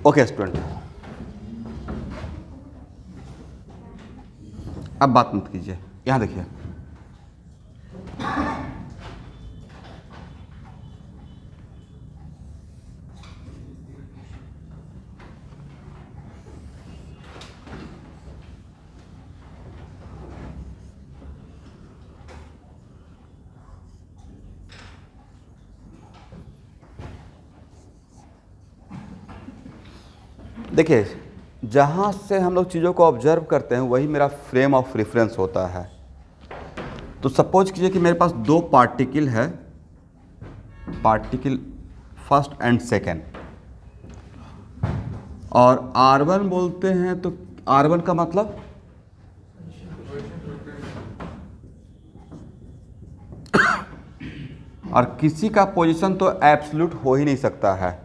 Okay student, अब बात मत कीजिए, यहाँ देखिए। देखिए, जहाँ से हम लोग चीज़ों को ऑब्जर्व करते हैं वही मेरा फ्रेम ऑफ रेफरेंस होता है। तो सपोज कीजिए कि मेरे पास दो पार्टिकल है, पार्टिकल फर्स्ट एंड सेकेंड, और R1 बोलते हैं। तो R1 का मतलब और किसी का पोजीशन तो एब्सोल्यूट हो ही नहीं सकता है।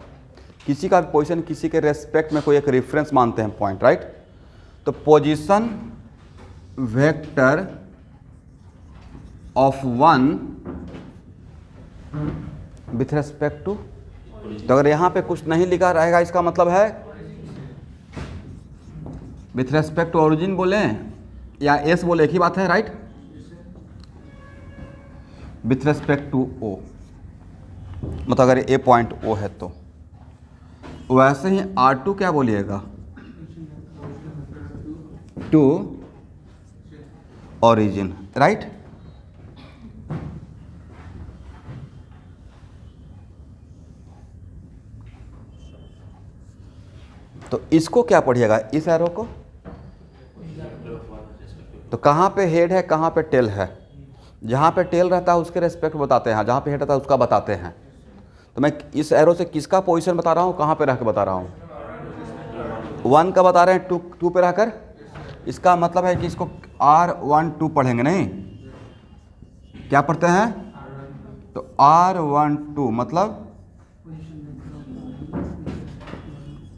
किसी का पोजीशन किसी के रेस्पेक्ट में कोई एक रेफरेंस मानते हैं, पॉइंट, राइट। तो position vector of one with respect to, तो अगर यहाँ पे कुछ नहीं लिखा रहेगा इसका मतलब है विथ रेस्पेक्ट टू ओरिजिन बोले या एस बोले, एक ही बात है, right. With respect to O, मतलब अगर ए पॉइंट ओ है तो वैसे ही R2 क्या बोलिएगा, टू ओरिजिन, राइट। तो इसको क्या पढ़िएगा, इस एरो को, तो कहाँ पे हेड है कहाँ पे टेल है। जहाँ पे टेल रहता है उसके रेस्पेक्ट बताते हैं, जहाँ पे हेड रहता है उसका बताते हैं। तो मैं इस एरो से किसका पोजीशन बता रहा हूँ, कहाँ पे रह के बता रहा हूँ, 1 का बता रहे हैं, 2 पे रहकर। इसका मतलब है कि इसको R12 पढ़ेंगे, नहीं क्या पढ़ते हैं, तो R12 मतलब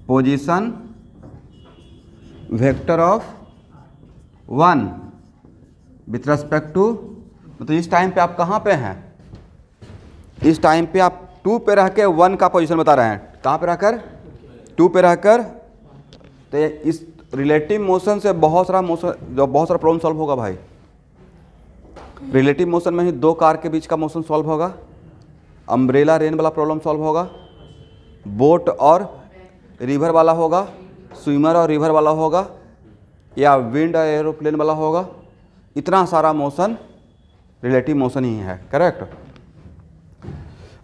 position vector of 1 with respect to. मतलब इस टाइम पे आप कहाँ पे हैं, इस टाइम पे आप 2 पे रह के 1 का पोजीशन बता रहे हैं, कहाँ पे रहकर, 2 पे रहकर। तो इस रिलेटिव मोशन से बहुत सारा प्रॉब्लम सॉल्व होगा भाई। रिलेटिव मोशन में ही 2 कार के बीच का मोशन सॉल्व होगा, अम्ब्रेला रेन वाला प्रॉब्लम सॉल्व होगा, बोट और रिवर वाला होगा, स्विमर और रिवर वाला होगा, या विंड और एरोप्लेन वाला होगा। इतना सारा मोशन रिलेटिव मोशन ही है, करेक्ट।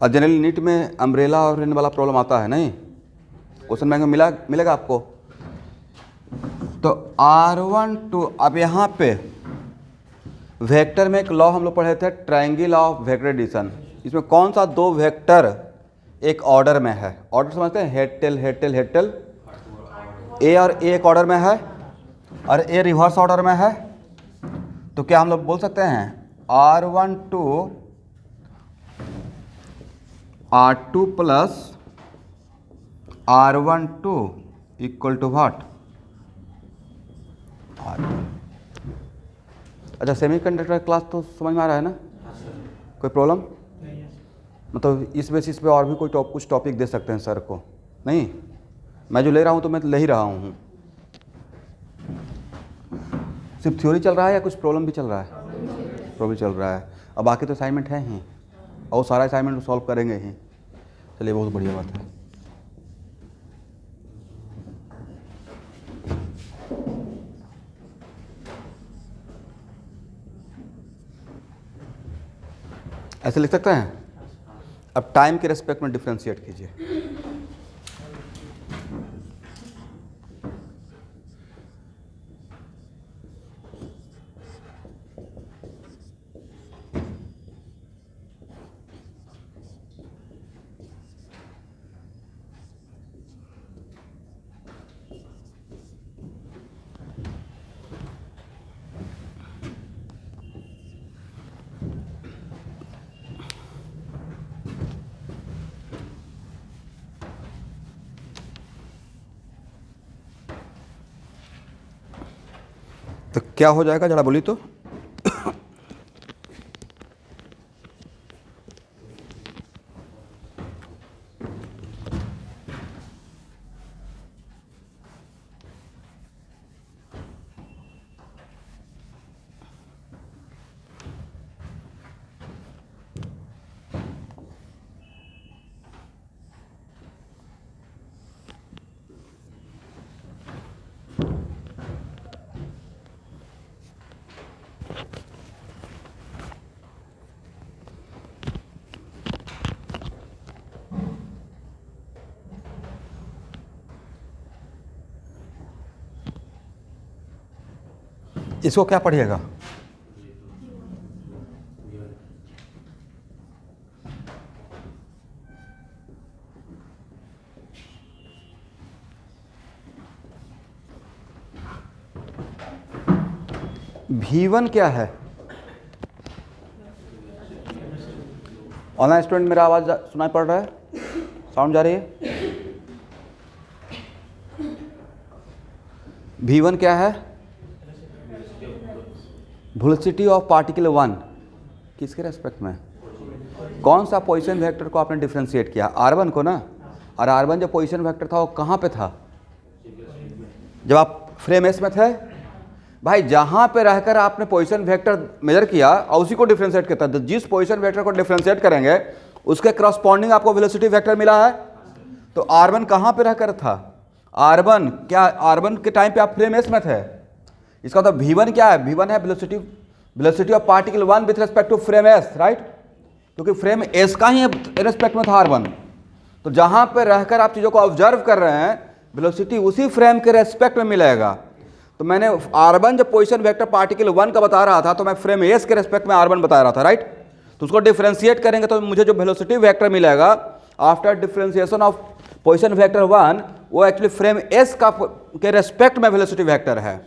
और जनरली नीट में अम्ब्रेला और रेन वाला प्रॉब्लम आता है, नहीं क्वेश्चन बैंक में मिलेगा आपको। तो R12, अब यहाँ पे वेक्टर में एक लॉ हम लोग पढ़े थे, ट्रायंगल ऑफ वेक्टर एडिशन। इसमें कौन सा 2 वेक्टर एक ऑर्डर में है, ऑर्डर समझते हैं, head tail head tail head tail. A और ए एक ऑर्डर में है और ए रिवर्स ऑर्डर में है। तो क्या हम लोग बोल सकते हैं R12 R2 plus R12 equal to what, अच्छा सेमीकंडक्टर क्लास तो समझ में आ रहा है ना, कोई प्रॉब्लम, मतलब इस बेसिस पे और भी कोई कुछ टॉपिक दे सकते हैं सर को, नहीं मैं जो ले रहा हूँ तो मैं ले ही रहा हूँ। सिर्फ थ्योरी चल रहा है या कुछ प्रॉब्लम भी चल रहा है, प्रॉब्लम चल रहा है। अब बाकी तो असाइनमेंट है ही, और सारा असाइनमेंट सॉल्व करेंगे ही। चलिए बहुत बढ़िया बात है। ऐसे लिख सकते हैं। अब टाइम के रेस्पेक्ट में डिफ्रेंशिएट कीजिए। तो क्या हो जाएगा जरा बोली तो, इसको क्या पढ़िएगा? V1 क्या है? ऑनलाइन स्टूडेंट मेरा आवाज सुनाई पड़ रहा है? साउंड जा रही है? V1 क्या है? वेलोसिटी ऑफ पार्टिकल 1 किसके रेस्पेक्ट में? कौन सा पोजीशन वेक्टर को आपने डिफरेंशिएट किया? R1 को ना। और R1 जो पोजीशन वेक्टर था वो कहाँ पे था? जब आप फ्रेम एस में थे भाई, जहाँ पे रहकर आपने पोजीशन वेक्टर मेजर किया और उसी को डिफरेंशिएट करता है, जिस पोजीशन वेक्टर को डिफरेंशिएट करेंगे उसके करस्पॉन्डिंग आपको वेलोसिटी वेक्टर मिला है। तो R1 कहाँ पे रहकर था? R1 क्या? R1 के टाइम पे आप फ्रेम एस में थे। इसका मतलब V1 क्या है? V1 है velocity of particle 1 with respect to frame S, right? क्योंकि फ्रेम एस का ही रेस्पेक्ट में था R1। तो जहाँ पे रहकर आप चीज़ों को ऑब्जर्व कर रहे हैं वेलोसिटी उसी फ्रेम के रेस्पेक्ट में मिलेगा। तो मैंने R1 जब पोजीशन वेक्टर पार्टिकल 1 का बता रहा था तो मैं फ्रेम एस के रेस्पेक्ट में R1 बता रहा था, राइट? तो उसको डिफरेंशिएट करेंगे तो मुझे जो वेलोसिटी वेक्टर मिलेगा after differentiation of position vector 1 वो एक्चुअली फ्रेम एस का के रेस्पेक्ट में वेलोसिटी वेक्टर है।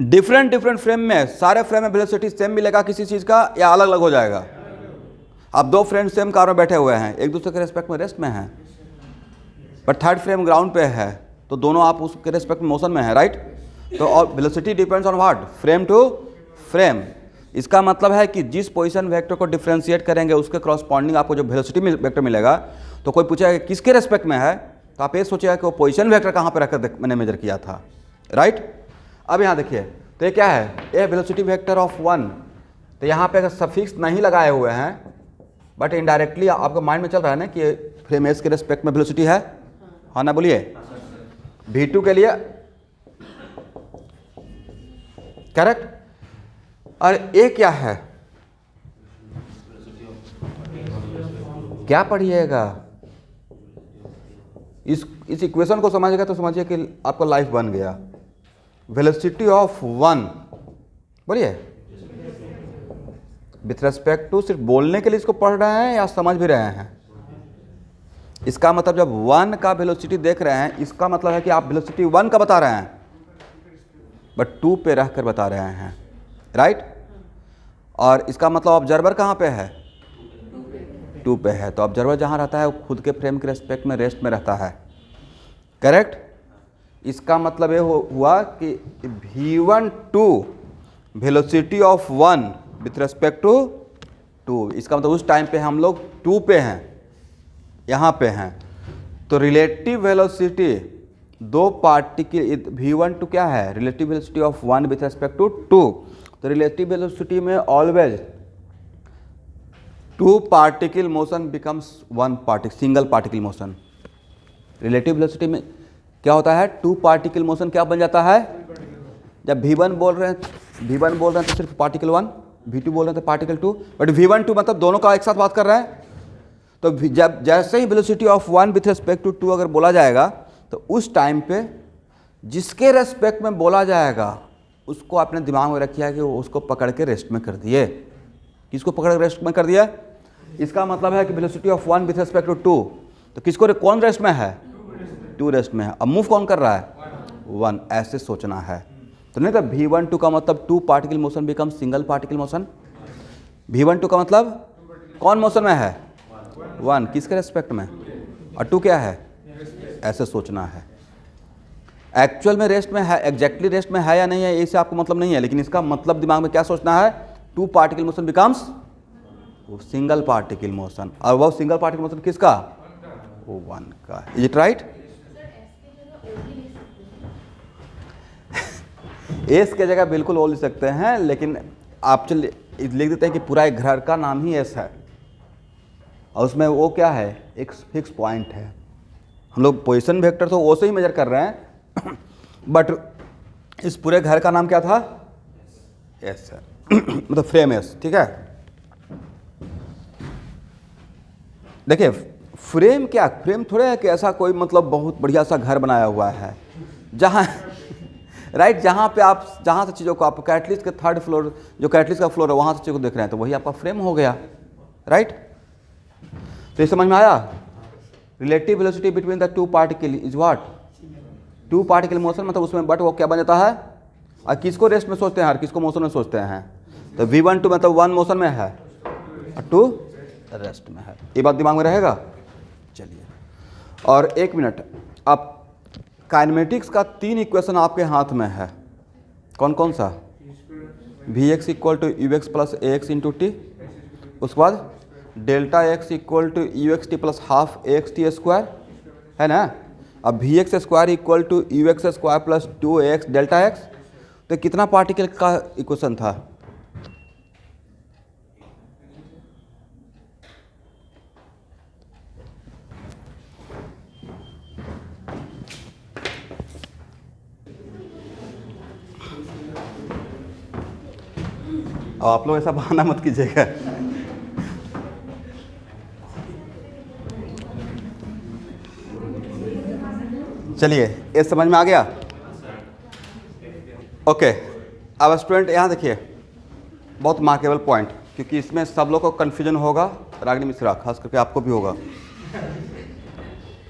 डिफरेंट फ्रेम में, सारे फ्रेम में वेलोसिटी सेम मिलेगा किसी चीज़ का या अलग अलग हो जाएगा? आप दो फ्रेंड सेम कार में बैठे हुए हैं, एक दूसरे के रेस्पेक्ट में रेस्ट में हैं, पर थर्ड फ्रेम ग्राउंड पे है तो दोनों आप उसके रेस्पेक्ट में मोशन में है, राइट? तो और velocity depends on what? Frame to frame. इसका मतलब है कि जिस पोजीशन वेक्टर को डिफरेंशिएट करेंगे उसके करस्पॉन्डिंग आपको जो वेलोसिटी वेक्टर मिलेगा। तो कोई पूछेगा किसके रेस्पेक्ट में है, तो आप ये सोचिएगा कि वो पोजीशन वेक्टर कहाँ पर रखकर मैंने मेजर किया था, राइट? अब यहाँ देखिए, तो ये क्या है? ये वेलोसिटी वेक्टर ऑफ 1। तो यहाँ पे अगर सफिक्स नहीं लगाए हुए हैं बट इनडायरेक्टली आपको माइंड में चल रहा है ना कि फ्रेम एस के रेस्पेक्ट में वेलोसिटी है, हाँ ना? बोलिए। V2 के लिए करेक्ट। और ए क्या है? क्या पढ़िएगा? इस इक्वेशन को समझिएगा तो समझिए कि आपका लाइफ बन गया। वेलोसिटी ऑफ 1, बोलिए, विथ रेस्पेक्ट टू, सिर्फ बोलने के लिए इसको पढ़ रहे हैं या समझ भी रहे हैं? इसका मतलब जब 1 का वेलोसिटी देख रहे हैं इसका मतलब है कि आप वेलोसिटी 1 का बता रहे हैं बट 2 पे रहकर बता रहे हैं, राइट? और इसका मतलब ऑब्जर्वर कहाँ पे है? 2 पे है। तो ऑब्जर्वर जहाँ रहता है वो खुद के फ्रेम के रेस्पेक्ट में रेस्ट में रहता है, करेक्ट? इसका मतलब ये हुआ कि V1 2 velocity of 1 with respect to 2। इसका मतलब उस टाइम पे हम लोग 2 पे हैं, यहाँ पे हैं। तो रिलेटिव वेलोसिटी दो पार्टिकल V1 2 क्या है? Relative velocity of 1 with respect to 2। तो रिलेटिव वेलोसिटी में always 2 particle motion becomes 1 particle, single particle motion. Relative velocity में क्या होता है? 2 पार्टिकल मोशन क्या बन जाता है? जब V1 बोल रहे हैं तो सिर्फ पार्टिकल 1, V2 बोल रहे हैं तो पार्टिकल 2, बट V1 2 मतलब दोनों का एक साथ बात कर रहे हैं। तो जब जैसे ही velocity of 1 with respect to 2 अगर बोला जाएगा तो उस टाइम पे जिसके रेस्पेक्ट में बोला जाएगा उसको अपने दिमाग में रखिए कि वो उसको पकड़ के रेस्ट में कर दिए। किसको पकड़ के रेस्ट में कर दिया? इसका मतलब है कि velocity of 1 with respect to 2, तो किसको कौन रेस्ट में है? 2 रेस्ट में है। अब मूव कौन कर रहा है? 1। ऐसे सोचना है। तो नहीं तो V1 2 का मतलब 2 particle motion become single particle motion. V1 2 का मतलब कौन मोशन में है? 1। किसके रेस्पेक्ट में? और 2 क्या है? ऐसे सोचना है। एक्चुअल में रेस्ट में है, एग्जैक्टली रेस्ट में है या नहीं है इससे आपको मतलब नहीं है, लेकिन इसका मतलब दिमाग में क्या सोचना है? 2 particle motion becomes single particle motion. और वो सिंगल पार्टिकल मोशन किसका? वो 1 का। Is it right? एस के जगह बिल्कुल ओ लिख सकते हैं, लेकिन आप चलिए लिख देते हैं कि पूरा एक घर का नाम ही एस है और उसमें वो क्या है? एक फिक्स पॉइंट है। हम लोग पोजीशन वेक्टर तो ओ से ही मेजर कर रहे हैं बट इस पूरे घर का नाम क्या था? एस है मतलब फ्रेम एस, ठीक है? देखिए फ्रेम क्या, फ्रेम थोड़े है कि ऐसा कोई मतलब बहुत बढ़िया सा घर बनाया हुआ है राइट, जहाँ पे आप जहाँ से चीज़ों को आप कैटलिस्ट के थर्ड फ्लोर, जो कैटलिस्ट का फ्लोर है वहाँ से चीज़ों को देख रहे हैं, तो वही आपका फ्रेम हो गया। राइट, तो ये समझ में आया? Relative velocity between the two particle is what? Two particle motion, मतलब उसमें बट वो क्या बन जाता है? और किसको रेस्ट में सोचते हैं, हर किसको मोशन में सोचते हैं? तो v1 2 मतलब 1 मोशन में है और 2 रेस्ट में है। ये बात दिमाग में रहेगा? चलिए, और एक मिनट, आप काइनेमेटिक्स का 3 इक्वेशन आपके हाथ में है, कौन कौन सा? Vx equal to u x plus a x into t, उसके बाद delta x equal to u x t plus half a x t square, है ना? अब v x square equal to u x square plus 2x delta x, तो कितना particle का equation था? अब आप लोग ऐसा बहाना मत कीजिएगा। चलिए, ये समझ में आ गया? ओके, अब स्टूडेंट यहाँ देखिए, बहुत मार्केबल पॉइंट, क्योंकि इसमें सब लोग को कन्फ्यूजन होगा, रागिनी मिश्रा खास करके आपको भी होगा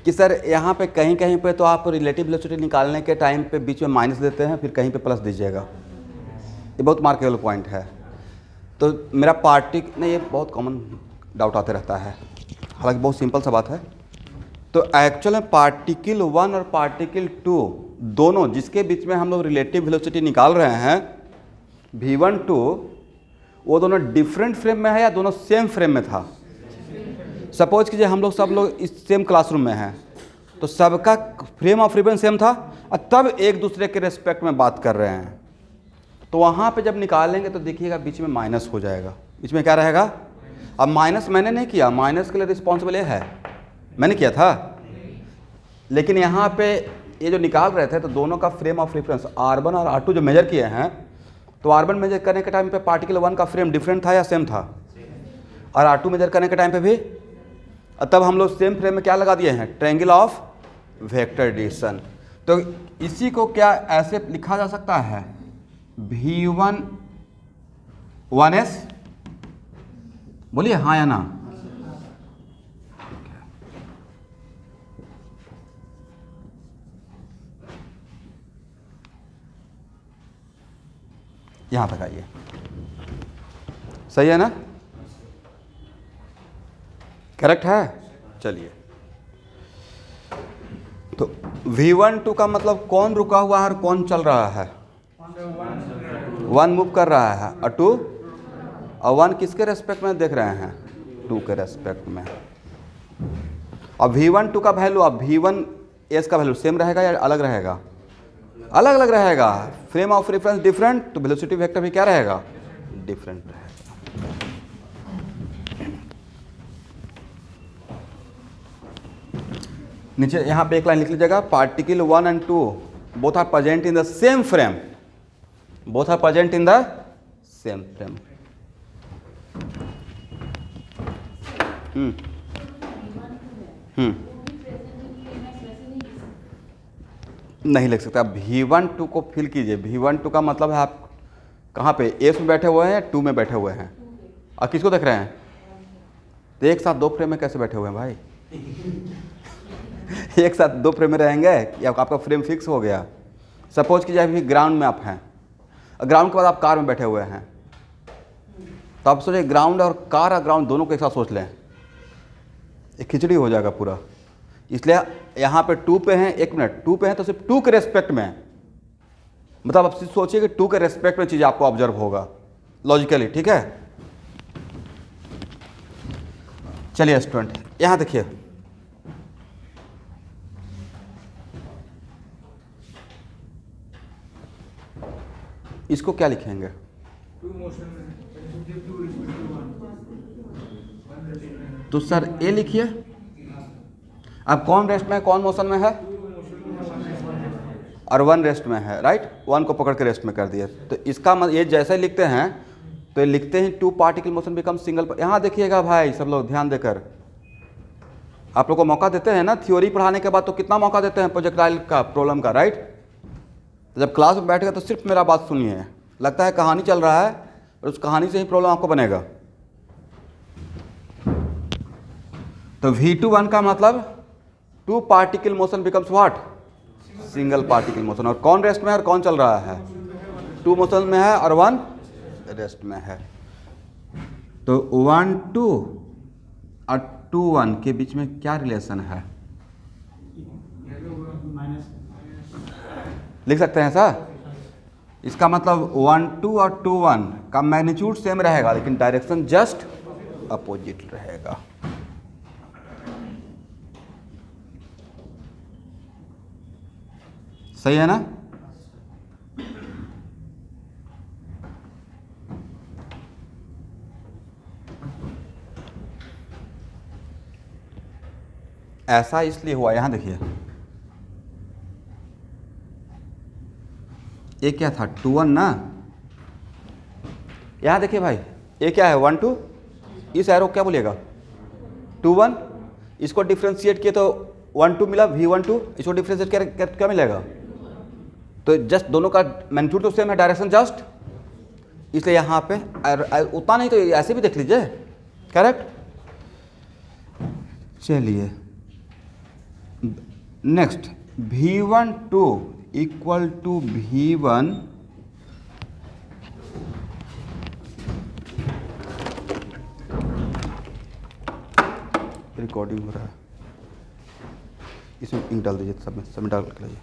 कि सर यहाँ पे कहीं कहीं पे तो आप रिलेटिव वेलोसिटी निकालने के टाइम पे बीच में माइनस देते हैं, फिर कहीं पे प्लस दीजिएगा। ये बहुत मार्केबल पॉइंट है। तो मेरा नहीं, ये बहुत कॉमन डाउट आते रहता है, हालांकि बहुत सिंपल सा बात है। तो एक्चुअल में पार्टिकल 1 और पार्टिकल 2 दोनों जिसके बीच में हम लोग रिलेटिव वेलोसिटी निकाल रहे हैं v1 2, वो दोनों डिफरेंट फ्रेम में है या दोनों सेम फ्रेम में था? सपोज कीजिए हम लोग सब लोग इस सेम क्लासरूम में हैं, तो सबका फ्रेम ऑफ रेफरेंस सेम था और तब एक दूसरे के रेस्पेक्ट में बात कर रहे हैं, तो वहाँ पे जब निकालेंगे तो देखिएगा बीच में माइनस हो जाएगा। बीच में क्या रहेगा? अब माइनस मैंने नहीं किया, माइनस के लिए रिस्पॉन्सिबल ये है, मैंने किया था। लेकिन यहाँ पे ये जो निकाल रहे थे तो दोनों का फ्रेम ऑफ रेफरेंस R1 और R2 जो मेजर किए हैं, तो R1 मेजर करने के टाइम पे पार्टिकल 1 का फ्रेम डिफरेंट था या सेम था? और R2 मेजर करने के टाइम पे भी, तब हम लोग सेम फ्रेम में क्या लगा दिए हैं? Triangle of vector addition. तो इसी को क्या ऐसे लिखा जा सकता है? v1 1s, बोलिए हाँ या ना? यहाँ तक आइए, सही है ना? करेक्ट है? चलिए, तो v1 2 का मतलब कौन रुका हुआ है और कौन चल रहा है? 1 मूव कर रहा है और 2, और 1 किसके रेस्पेक्ट में देख रहे हैं? 2 के रेस्पेक्ट में। अब v1 2 का वैल्यू, अब v1 s का वैल्यू सेम रहेगा या अलग रहेगा? अलग अलग रहेगा। फ्रेम ऑफ रेफरेंस डिफरेंट, तो वेलोसिटी वेक्टर भी क्या रहेगा? डिफरेंट रहेगा। नीचे यहाँ पे एक लाइन लिख लीजिएगा, particle 1 and 2 both are present in the same frame, both are present in the same frame. नहीं लिख सकता। v1 2 को फिल कीजिए। v1 2 का मतलब है आप कहाँ पे? एस में बैठे हुए हैं, 2 में बैठे हुए हैं, और किसको देख रहे हैं? तो एक साथ 2 फ्रेम में कैसे बैठे हुए हैं भाई? एक साथ 2 फ्रेम में रहेंगे या आपका फ्रेम फिक्स हो गया? सपोज कीजिए अभी ग्राउंड में आप हैं, ग्राउंड के बाद आप कार में बैठे हुए हैं, तो आप सोचिए ग्राउंड और कार और ग्राउंड दोनों को एक साथ सोच लें, एक खिचड़ी हो जाएगा पूरा। इसलिए यहाँ पे 2 पे हैं, 1 मिनट, 2 पे हैं तो सिर्फ 2 के रेस्पेक्ट में, मतलब आप सोचिए कि 2 के रेस्पेक्ट में चीज़ आपको ऑब्जर्व होगा लॉजिकली, ठीक है? चलिए स्टूडेंट, यहाँ देखिए, इसको क्या लिखेंगे? तो सर ए लिखिए। अब कौन रेस्ट में है, कौन मोशन में है? और 1 रेस्ट में है, राइट? 1 को पकड़ के रेस्ट में कर दिए। तो इसका मतलब ये जैसे ही लिखते हैं तो ये लिखते हैं 2 पार्टिकल मोशन बिकम सिंगल। यहाँ देखिएगा भाई, सब लोग ध्यान देकर, आप लोग को मौका देते हैं ना थ्योरी पढ़ाने के बाद, तो कितना मौका देते हैं प्रोजेक्टाइल का, प्रॉब्लम का, राइट? तो जब क्लास में बैठेगा तो सिर्फ मेरा बात सुनिए, लगता है कहानी चल रहा है और उस कहानी से ही प्रॉब्लम आपको बनेगा। तो V21 का मतलब 2 particle motion becomes what, single particle motion. और कौन रेस्ट में है और कौन चल रहा है, 2 मोशन में है और 1 रेस्ट में है। तो 1 2 और 2 1 के बीच में क्या रिलेशन है, लिख सकते हैं सर। इसका मतलब 1 2 और 2 1 का मैग्नीट्यूड सेम रहेगा लेकिन डायरेक्शन जस्ट अपोजिट रहेगा। सही है ना। ऐसा इसलिए हुआ, यहां देखिए ये क्या था 2 1 ना, यहां देखिए भाई ये क्या है 1 2, इस एरो क्या बोलिएगा 2 1, इसको डिफ्रेंशिएट किए तो 1 2 मिला V12, इसको डिफ्रेंशिएट क्या मिलेगा, तो जस्ट दोनों का मैग्नीट्यूड तो सेम है, डायरेक्शन जस्ट, इसलिए यहाँ पे उतना नहीं तो ऐसे भी देख लीजिए, करेक्ट। चलिए next V12 equal to V1 recording हो रहा है, इसमें इंक डाल दीजिए, सब में डाल के लाइए।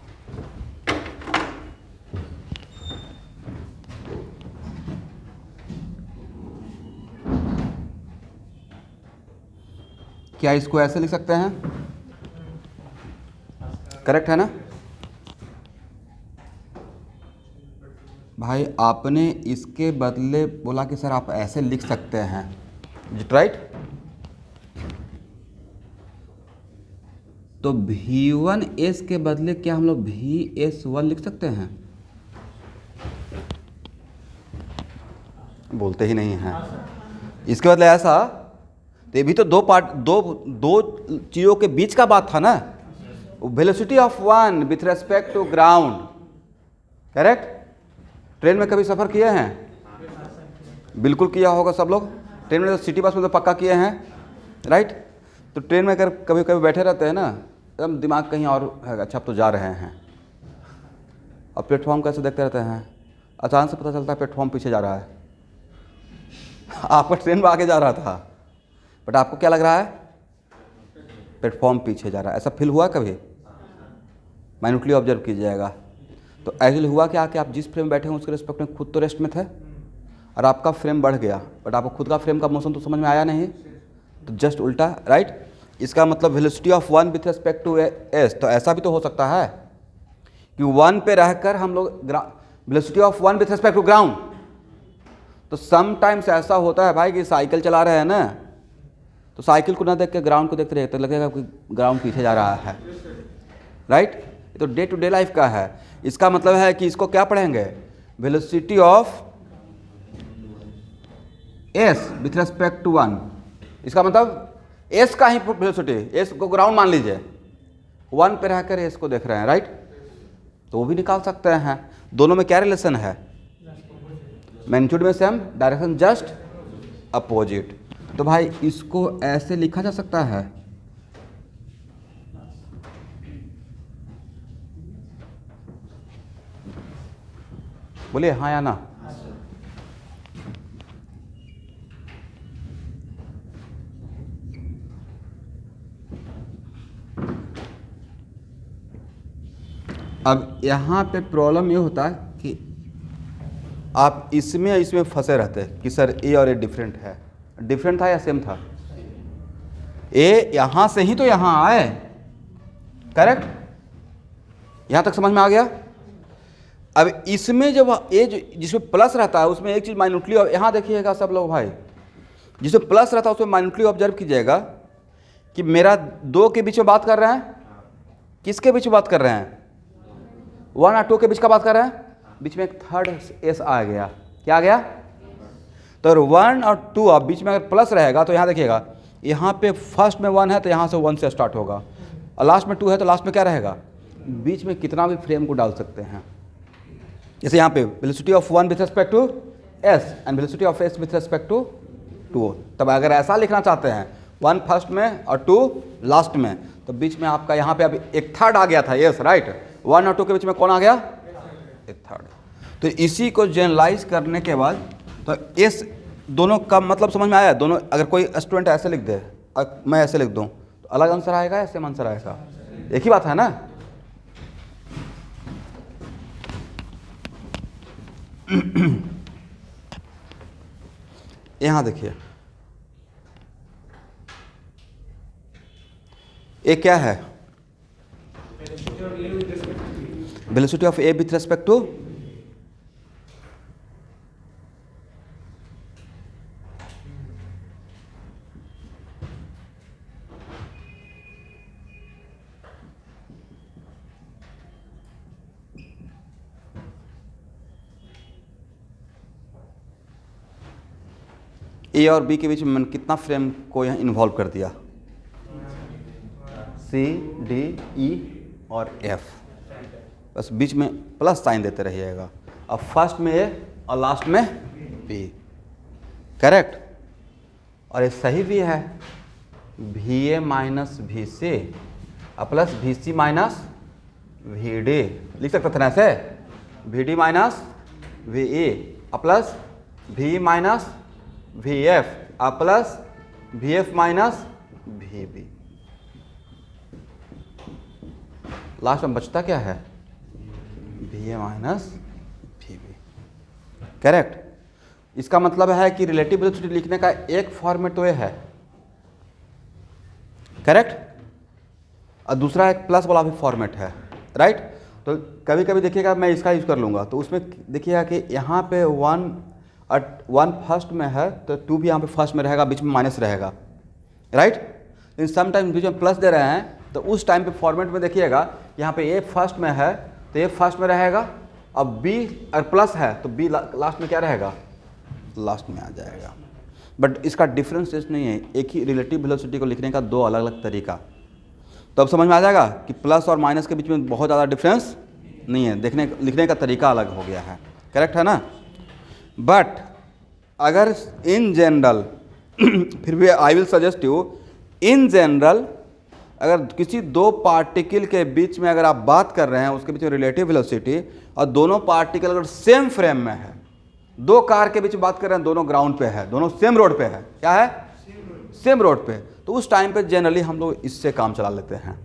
क्या इसको ऐसे लिख सकते हैं, करेक्ट है ना भाई। आपने इसके बदले बोला कि सर आप ऐसे लिख सकते हैं, राइट। तो V1S के बदले क्या हम लोग VS1 लिख सकते हैं, बोलते ही नहीं हैं। इसके बदले ऐसा, तो ये भी तो दो चीज़ों के बीच का बात था ना, velocity of one with respect to ground, correct. Train में कभी सफ़र किए हैं, बिल्कुल किया होगा सब लोग, ट्रेन में तो सिटी बस में तो पक्का किए हैं, राइट। तो ट्रेन में अगर कभी कभी बैठे रहते हैं ना, एकदम दिमाग कहीं और है, अच्छा अब तो जा रहे हैं, और प्लेटफॉर्म कैसे देखते रहते हैं, अचानक से पता चलता है प्लेटफॉर्म पीछे जा रहा है, आपका ट्रेन में आगे जा रहा था बट आपको क्या लग रहा है, प्लेटफॉर्म पीछे जा रहा है। ऐसा फील हुआ कभी, माइन्यूटली ऑब्जर्व कीजिएगा। तो एक्चुअली हुआ क्या कि आप जिस फ्रेम में बैठे हैं उसके रिस्पेक्ट में खुद तो रेस्ट में थे और आपका फ्रेम बढ़ गया, बट आपको खुद का फ्रेम का मोशन तो समझ में आया नहीं, तो जस्ट उल्टा, राइट। इसका मतलब velocity of one with respect to S, तो ऐसा भी तो हो सकता है कि 1 पे रहकर हम लोग velocity of 1 with respect to ground, तो समटाइम्स ऐसा होता है भाई कि साइकिल चला रहे हैं ना, तो साइकिल को ना देख के ग्राउंड को देखते रहे तो लगेगा कि ग्राउंड पीछे जा रहा है, राइट। ये तो डे टू डे लाइफ का है। इसका मतलब है कि इसको क्या पढ़ेंगे, velocity of S with respect to 1, इसका मतलब एस का ही वेलोसिटी, एस को ग्राउंड मान लीजिए, 1 पे रहकर एस को देख रहे हैं, राइट। तो वो भी निकाल सकते हैं। दोनों में क्या रिलेशन है, मैग्नीट्यूड में सेम, डायरेक्शन जस्ट अपोजिट। तो भाई इसको ऐसे लिखा जा सकता है, बोलिए हाँ या ना। अब यहाँ पे प्रॉब्लम ये होता है कि आप इसमें फंसे रहते हैं कि सर ए और ए डिफरेंट है, डिफरेंट था या सेम था, ए यहाँ से ही तो यहाँ आए, करेक्ट। यहाँ तक समझ में आ गया। अब इसमें जब ए जिसमें प्लस रहता है उसमें एक चीज़ माइन्यूटली, यहाँ देखिएगा सब लोग भाई, जिसमें प्लस रहता है उसमें माइन्यूटली ऑब्जर्व कीजिएगा कि मेरा 2 के बीच में बात कर रहे हैं, किसके बीच में बात कर रहे हैं, 1 और 2 के बीच का बात कर रहे हैं, बीच में एक थर्ड एस आ गया, क्या आ गया, तो 1 और 2 अब बीच में अगर प्लस रहेगा तो यहाँ देखिएगा, यहाँ पे फर्स्ट में 1 है तो यहाँ से 1 से स्टार्ट होगा, और लास्ट में 2 है तो लास्ट में क्या रहेगा, बीच में कितना भी फ्रेम को डाल सकते हैं, जैसे यहाँ पे velocity of one with respect to S and velocity of S with respect to two. तब अगर ऐसा लिखना चाहते हैं, वन फर्स्ट में और टू लास्ट में, तो बीच में आपका यहाँ पे अभी एक थर्ड आ गया था, यस राइट, वन और टू के बीच में कौन आ गया, एक थर्ड। तो इसी को जनरलाइज करने के बाद तो इस दोनों का मतलब समझ में आया। दोनों अगर कोई स्टूडेंट ऐसे लिख दे और मैं ऐसे लिख दूँ तो अलग आंसर आएगा या सेम आंसर आएगा? एक ही बात है ना। यहां देखिए ये क्या है, velocity of A with respect to A और बी के बीच में मैंने कितना फ्रेम को यहाँ इन्वॉल्व कर दिया, सी डी ई और एफ, बस बीच में प्लस साइन देते रहिएगा। अब फर्स्ट में ए और लास्ट में बी, करेक्ट। और ये सही भी है, V A minus V C plus V C minus V D, लिख सकते थे ना ऐसे, V D minus V A plus V minus V F plus V F minus V B. Last में बचता क्या है, V A minus V B, correct. इसका मतलब है कि रिलेटिव वेलोसिटी लिखने का एक फॉर्मेट तो ये है, करेक्ट, और दूसरा एक प्लस वाला भी फॉर्मेट है, राइट। तो कभी कभी देखिएगा मैं इसका यूज़ कर लूँगा, तो उसमें देखिएगा कि यहाँ पे वन फर्स्ट में है तो टू भी यहाँ पे फर्स्ट में रहेगा, बीच में माइनस रहेगा, राइट। इन समटाइम बीच में प्लस दे रहे हैं तो उस टाइम पे फॉर्मेट में देखिएगा यहाँ पे ए फर्स्ट में है तो ए फर्स्ट में रहेगा, अब बी अगर प्लस है तो बी लास्ट में क्या रहेगा, लास्ट में आ जाएगा। बट इसका डिफरेंस नहीं है, एक ही रिलेटिव वेलोसिटी को लिखने का दो अलग अलग तरीका। तो अब समझ में आ जाएगा कि प्लस और माइनस के बीच में बहुत ज़्यादा डिफरेंस नहीं है, लिखने का तरीका अलग हो गया है, करेक्ट है ना। बट अगर इन जनरल फिर भी I will suggest you, in general अगर किसी दो पार्टिकल के बीच में अगर आप बात कर रहे हैं उसके बीच में रिलेटिव वेलोसिटी, और दोनों पार्टिकल अगर सेम फ्रेम में है, दो कार के बीच में बात कर रहे हैं, दोनों ग्राउंड पे है, दोनों सेम रोड पे है, क्या है, सेम रोड पे, तो उस टाइम पे जनरली हम लोग इससे काम चला लेते हैं,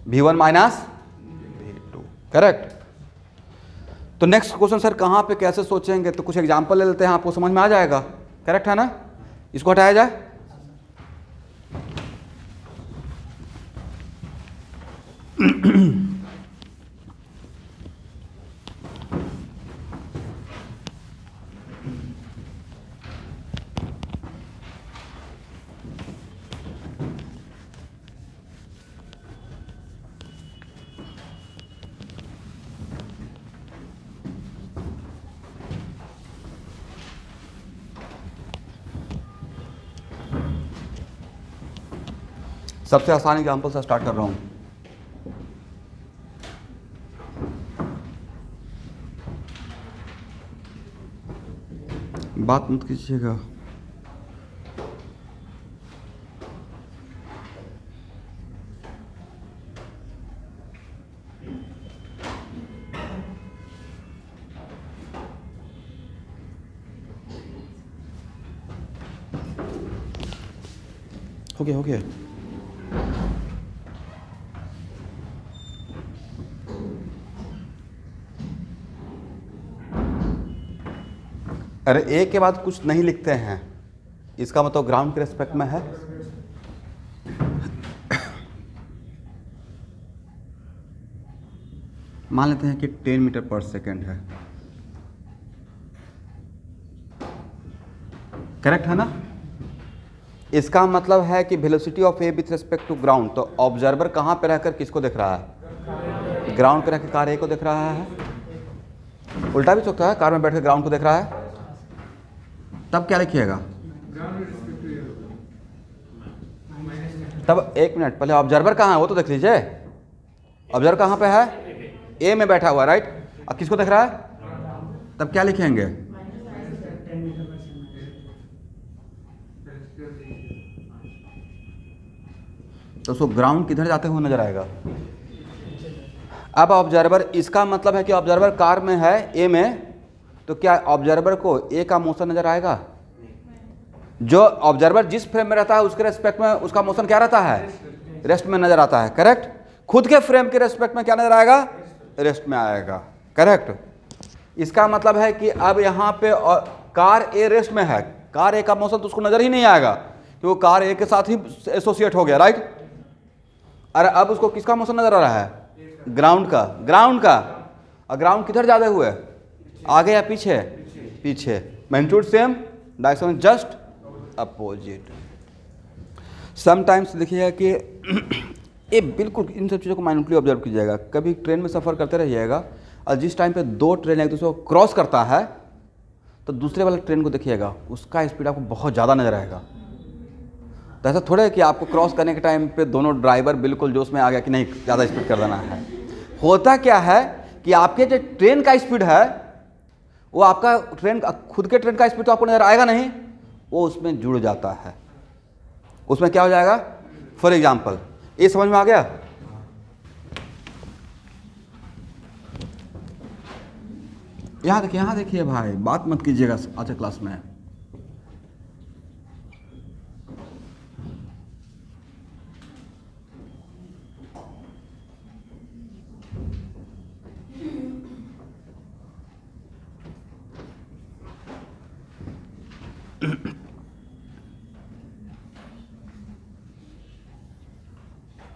v1 माइनस v2, करेक्ट। तो नेक्स्ट क्वेश्चन सर कहाँ पे कैसे सोचेंगे, तो कुछ एग्जांपल ले लेते हैं, आपको समझ में आ जाएगा, करेक्ट है ना। इसको हटाया जाए, सबसे आसान एग्जांपल से स्टार्ट कर रहा हूँ। बात मत कीजिएगा, हो गया। अरे ए के बाद कुछ नहीं लिखते हैं, इसका मतलब ग्राउंड के रेस्पेक्ट में है। मान लेते हैं कि 10 मीटर पर सेकेंड है, करेक्ट है ना। इसका मतलब है कि velocity of A with respect to ground, तो ऑब्जर्वर कहाँ पे रहकर किसको देख रहा है, ग्राउंड पे रहकर कार ए को देख रहा है। उल्टा भी सकता है, कार में बैठकर ग्राउंड को देख रहा है, तब क्या लिखिएगा, तब एक मिनट पहले ऑब्जर्वर कहाँ है वो तो देख लीजिए। ऑब्जर्वर कहाँ पे है, ए में बैठा हुआ, राइट। अब किसको देख रहा है, तब क्या लिखेंगे? तो उसको ग्राउंड किधर जाते हुए नजर आएगा? अब ऑब्जर्वर, इसका मतलब है कि ऑब्जर्वर कार में है ए में, तो क्या ऑब्जर्वर को ए का मोशन नजर आएगा? जो ऑब्जर्वर जिस फ्रेम में रहता है उसके रेस्पेक्ट में उसका मोशन क्या रहता है? रेस्ट में नजर आता है। करेक्ट। खुद के फ्रेम के रेस्पेक्ट में क्या नजर आएगा? रेस्ट में आएगा। करेक्ट। इसका मतलब है कि अब यहाँ पे कार ए रेस्ट में है, कार ए का मोशन तो उसको नजर ही नहीं आएगा कि वो कार ए के साथ ही एसोसिएट हो गया, राइट। अरे अब उसको किसका मोशन नजर आ रहा है? ग्राउंड का। ग्राउंड का। और ग्राउंड किधर ज्यादा हुए? आगे या पीछे? पीछे। Magnitude same, direction just opposite. Sometimes देखिएगा कि ये बिल्कुल इन सब चीज़ों को माइन्यूटली ऑब्जर्व कीजिएगा। कभी ट्रेन में सफ़र करते रहिएगा और जिस टाइम पे दो ट्रेन एक दूसरे को क्रॉस करता है तो दूसरे वाले ट्रेन को देखिएगा, उसका स्पीड आपको बहुत ज़्यादा नजर आएगा। तो ऐसा थोड़ा है कि आपको क्रॉस करने के टाइम पे दोनों ड्राइवर बिल्कुल जोश में आ गया कि नहीं ज़्यादा स्पीड कर देना है। होता क्या है कि आपके जो ट्रेन का स्पीड है वो आपका ट्रेन खुद के ट्रेन का स्पीड तो आपको नजर आएगा नहीं, वो उसमें जुड़ जाता है। उसमें क्या हो जाएगा? फॉर एग्जाम्पल, ये समझ में आ गया? यहाँ देखिए भाई, बात मत कीजिएगा आज के क्लास में।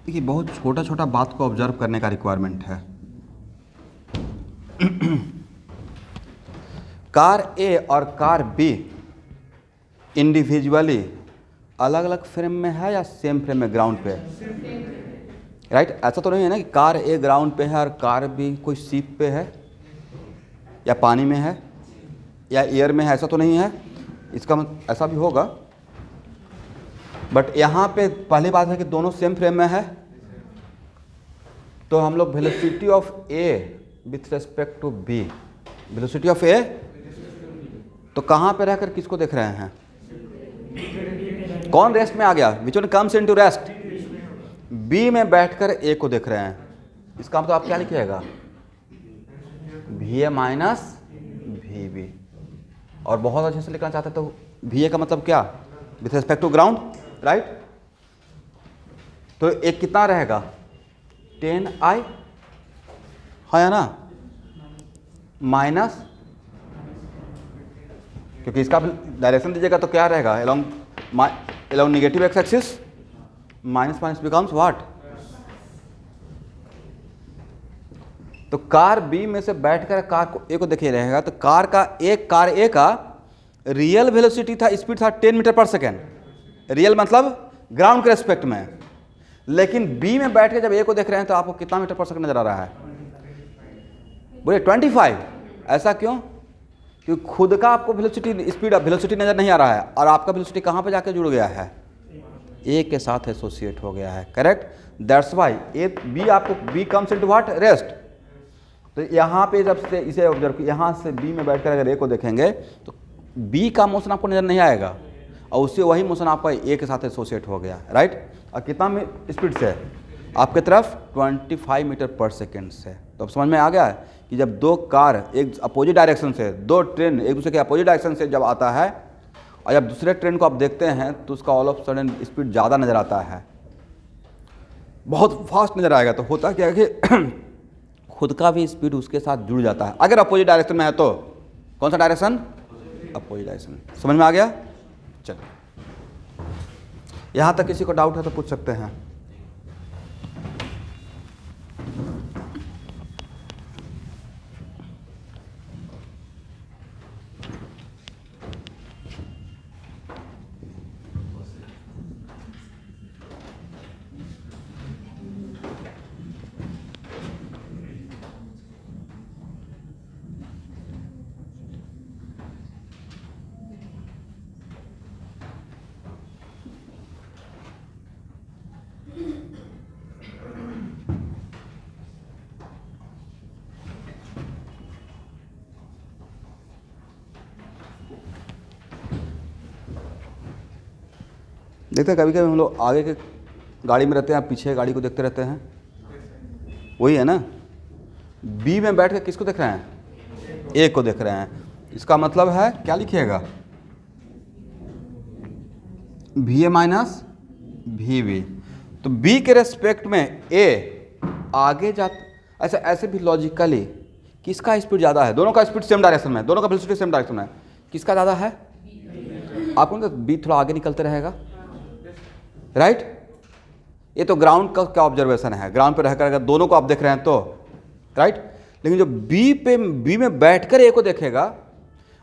देखिए, बहुत छोटा छोटा बात को ऑब्जर्व करने का रिक्वायरमेंट है। कार ए और कार बी इंडिविजुअली अलग अलग फ्रेम में है या सेम फ्रेम में ग्राउंड पे? राइट। ऐसा तो नहीं है ना कि कार ए ग्राउंड पे है और कार बी कोई सीप पे है या पानी में है या एयर में है, ऐसा तो नहीं है। इसका मतलब ऐसा भी होगा, बट यहाँ पे पहली बात है कि दोनों सेम फ्रेम में है, तो हम लोग velocity of A with respect to B, velocity of A, तो कहाँ पे रहकर किसको देख रहे हैं? कौन रेस्ट में आ गया? Which one comes into rest? B में बैठकर ए को देख रहे हैं। इसका मतलब आप क्या लिखिएगा? V A minus V B. और बहुत अच्छे से लिखना चाहते तो वी ए का मतलब क्या? With respect to ground, right. तो एक कितना रहेगा? 10i है या ना, माइनस, क्योंकि इसका डायरेक्शन दीजिएगा तो क्या रहेगा? along negative x axis, minus minus becomes what? तो कार बी में से बैठकर कार को ए को देखिए रहेगा, तो कार ए का रियल वेलोसिटी था, स्पीड था 10 मीटर पर सेकेंड, रियल मतलब ग्राउंड के रेस्पेक्ट में। लेकिन बी में बैठ के जब ए को देख रहे हैं तो आपको कितना मीटर पर सेकंड नजर आ रहा है? बोले 25। ऐसा क्यों? क्योंकि खुद का आपको वेलोसिटी स्पीड वेलोसिटी नजर नहीं आ रहा है और आपका वेलोसिटी कहाँ पे जाके जुड़ गया है? ए के साथ एसोसिएट हो गया है। Correct. That's why A B आपको B comes into what? Rest. तो यहाँ पे जब से इसे ऑब्जर्व, यहाँ से बी में बैठकर अगर ए को देखेंगे तो बी का मोशन आपको नजर नहीं आएगा और उससे वही मोशन आपका ए के साथ एसोसिएट हो गया, राइट। और कितना स्पीड से? आपके तरफ 25 मीटर पर सेकेंड से। तो अब समझ में आ गया कि जब दो कार एक अपोजिट डायरेक्शन से, दो ट्रेन एक दूसरे के अपोजिट डायरेक्शन से जब आता है और जब दूसरे ट्रेन को आप देखते हैं तो उसका ऑल ऑफ सडन स्पीड ज़्यादा नज़र आता है, बहुत फास्ट नज़र आएगा। तो होता क्या है कि खुद का भी स्पीड उसके साथ जुड़ जाता है अगर अपोजिट डायरेक्शन में है तो। कौन सा डायरेक्शन? Opposite direction. समझ में आ गया? चलिए, यहाँ तक किसी को डाउट है तो पूछ सकते हैं। देखते हैं कभी कभी हम लोग आगे के गाड़ी में रहते हैं, आप पीछे गाड़ी को देखते रहते हैं, वही है ना। बी में बैठ के किसको देख रहे हैं? ए को देख रहे हैं। इसका मतलब है क्या लिखिएगा? V A minus V B. तो बी के रेस्पेक्ट में ए आगे जाता, ऐसा ऐसे भी लॉजिकली किसका स्पीड ज़्यादा है? दोनों का स्पीड सेम डायरेक्शन में, दोनों का वेलोसिटी सेम डायरेक्शन में, किसका ज़्यादा है? आपको तो बी थोड़ा आगे निकलते रहेगा, राइट। ये तो ग्राउंड का क्या ऑब्जर्वेशन है, ग्राउंड पे रहकर अगर दोनों को आप देख रहे हैं तो, राइट। लेकिन जो बी में बैठकर ए को देखेगा,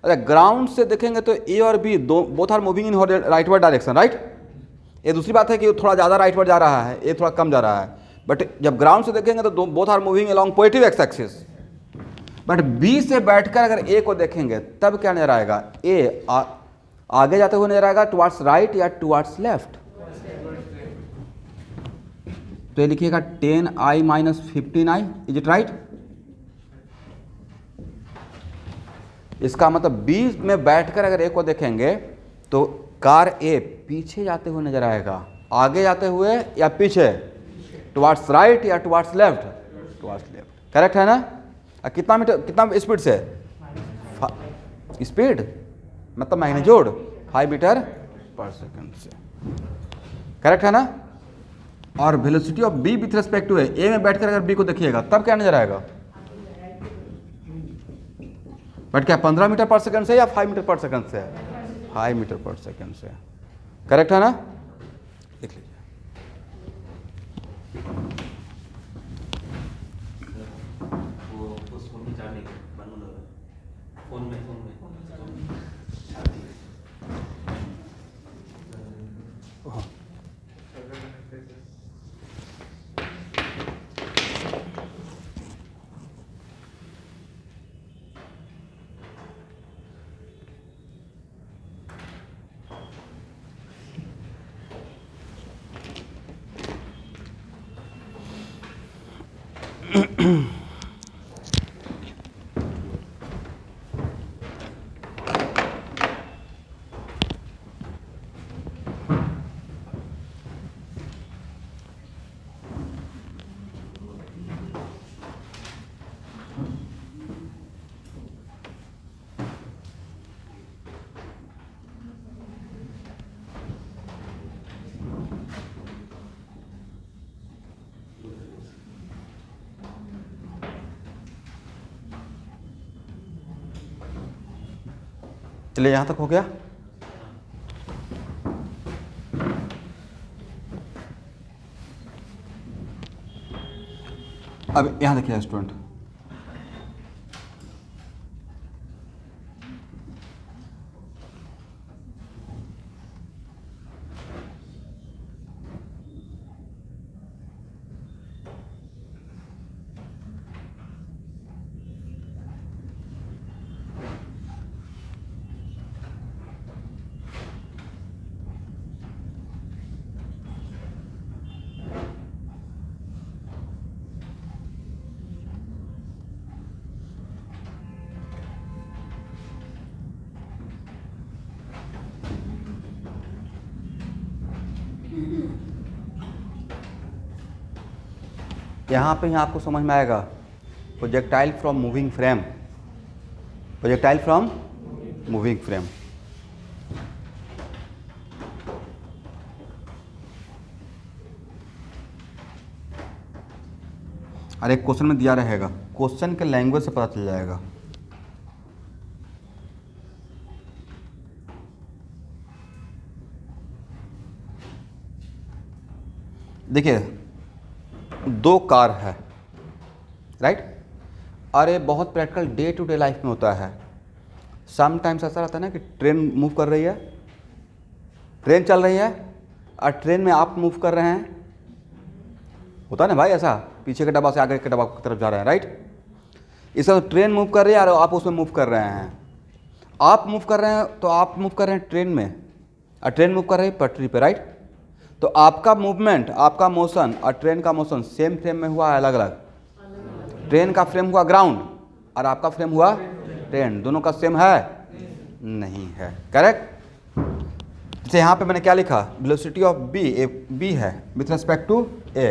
अरे ग्राउंड से देखेंगे तो ए और B both are moving in rightward direction, right. ये दूसरी बात है कि थोड़ा ज़्यादा राइटवर्ड जा रहा है, ए थोड़ा कम जा रहा है, बट जब ग्राउंड से देखेंगे तो both are moving along positive x axis. But B से बैठकर अगर ए को देखेंगे तब क्या नजर आएगा? ए आगे जाते हुए नजर आएगा टुवर्ड्स राइट या टुवर्ड्स लेफ्ट? तो ये लिखिएगा 10i minus 15i, is it right? इसका मतलब बी में बैठकर अगर ए को देखेंगे तो कार ए पीछे जाते हुए नजर आएगा, आगे जाते हुए या पीछे, टुवर्ड्स राइट या towards left? Towards left, correct है ना? कितना मीटर, कितना स्पीड से? स्पीड मतलब मैग्नीट्यूड 5 मीटर पर सेकंड से, करेक्ट है ना? और velocity of B with respect to A में बैठकर अगर बी को देखिएगा तब क्या नजर आएगा? बट क्या 15 मीटर पर सेकंड से या 5 मीटर पर सेकंड से? 5 मीटर पर सेकंड से, करेक्ट है ना? लिख लीजिए। चलिए यहाँ तक हो गया। अब यहाँ देखिए स्टूडेंट, यहाँ पे ही आपको समझ में आएगा projectile from moving frame, projectile from moving frame. और एक क्वेश्चन में दिया रहेगा, क्वेश्चन के लैंग्वेज से पता चल जाएगा। देखिए दो कार है, राइट। और ये बहुत practical day to day life में होता है। समटाइम्स ऐसा रहता है ना कि ट्रेन मूव कर रही है, ट्रेन चल रही है और ट्रेन में आप मूव कर रहे हैं, होता है ना भाई ऐसा, पीछे के डब्बा से आगे के डब्बा की तरफ जा रहे हैं, राइट। इसका तो ट्रेन मूव कर रही है और आप उसमें मूव कर रहे हैं। आप मूव कर रहे हैं तो आप मूव कर रहे हैं ट्रेन में और ट्रेन मूव कर रही है पटरी पे, राइट। तो आपका मूवमेंट, आपका मोशन और ट्रेन का मोशन सेम फ्रेम में हुआ है, अलग अलग? ट्रेन का फ्रेम हुआ ग्राउंड और आपका फ्रेम हुआ ट्रेन, दोनों का सेम है? नहीं है, करेक्ट। जैसे यहाँ पे मैंने क्या लिखा, वेलोसिटी ऑफ बी है विथ रिस्पेक्ट टू ए।